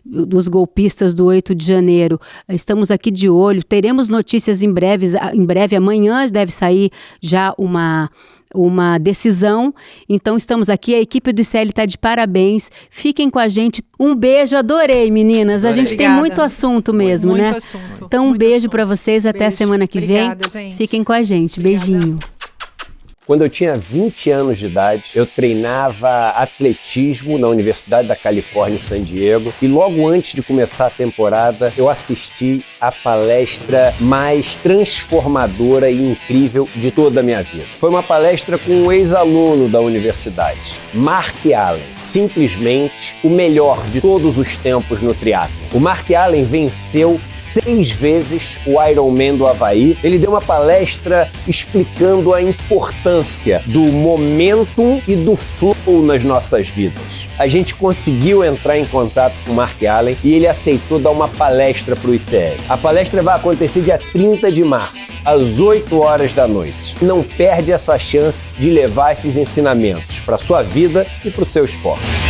dos golpistas do 8 de janeiro. Estamos aqui de olho, teremos notícias em breve, amanhã deve sair já uma decisão, então estamos aqui, a equipe do ICL está de parabéns, fiquem com a gente, um beijo, adorei meninas, a gente tem muito assunto mesmo, né? Muito assunto. Então um beijo para vocês, até a semana que Obrigada, vem, gente. fiquem com a gente, Obrigada. beijinho. Quando eu tinha 20 anos de idade, eu treinava atletismo na Universidade da Califórnia em San Diego e logo antes de começar a temporada, eu assisti a palestra mais transformadora e incrível de toda a minha vida. Foi uma palestra com um ex-aluno da universidade, Mark Allen, simplesmente o melhor de todos os tempos no triatlo. O Mark Allen venceu 6 vezes o Ironman do Havaí. Ele deu uma palestra explicando a importância do momentum e do flow nas nossas vidas. A gente conseguiu entrar em contato com o Mark Allen e ele aceitou dar uma palestra para o ICL. A palestra vai acontecer dia 30 de março, às 8 horas da noite. Não perde essa chance de levar esses ensinamentos para a sua vida e para o seu esporte.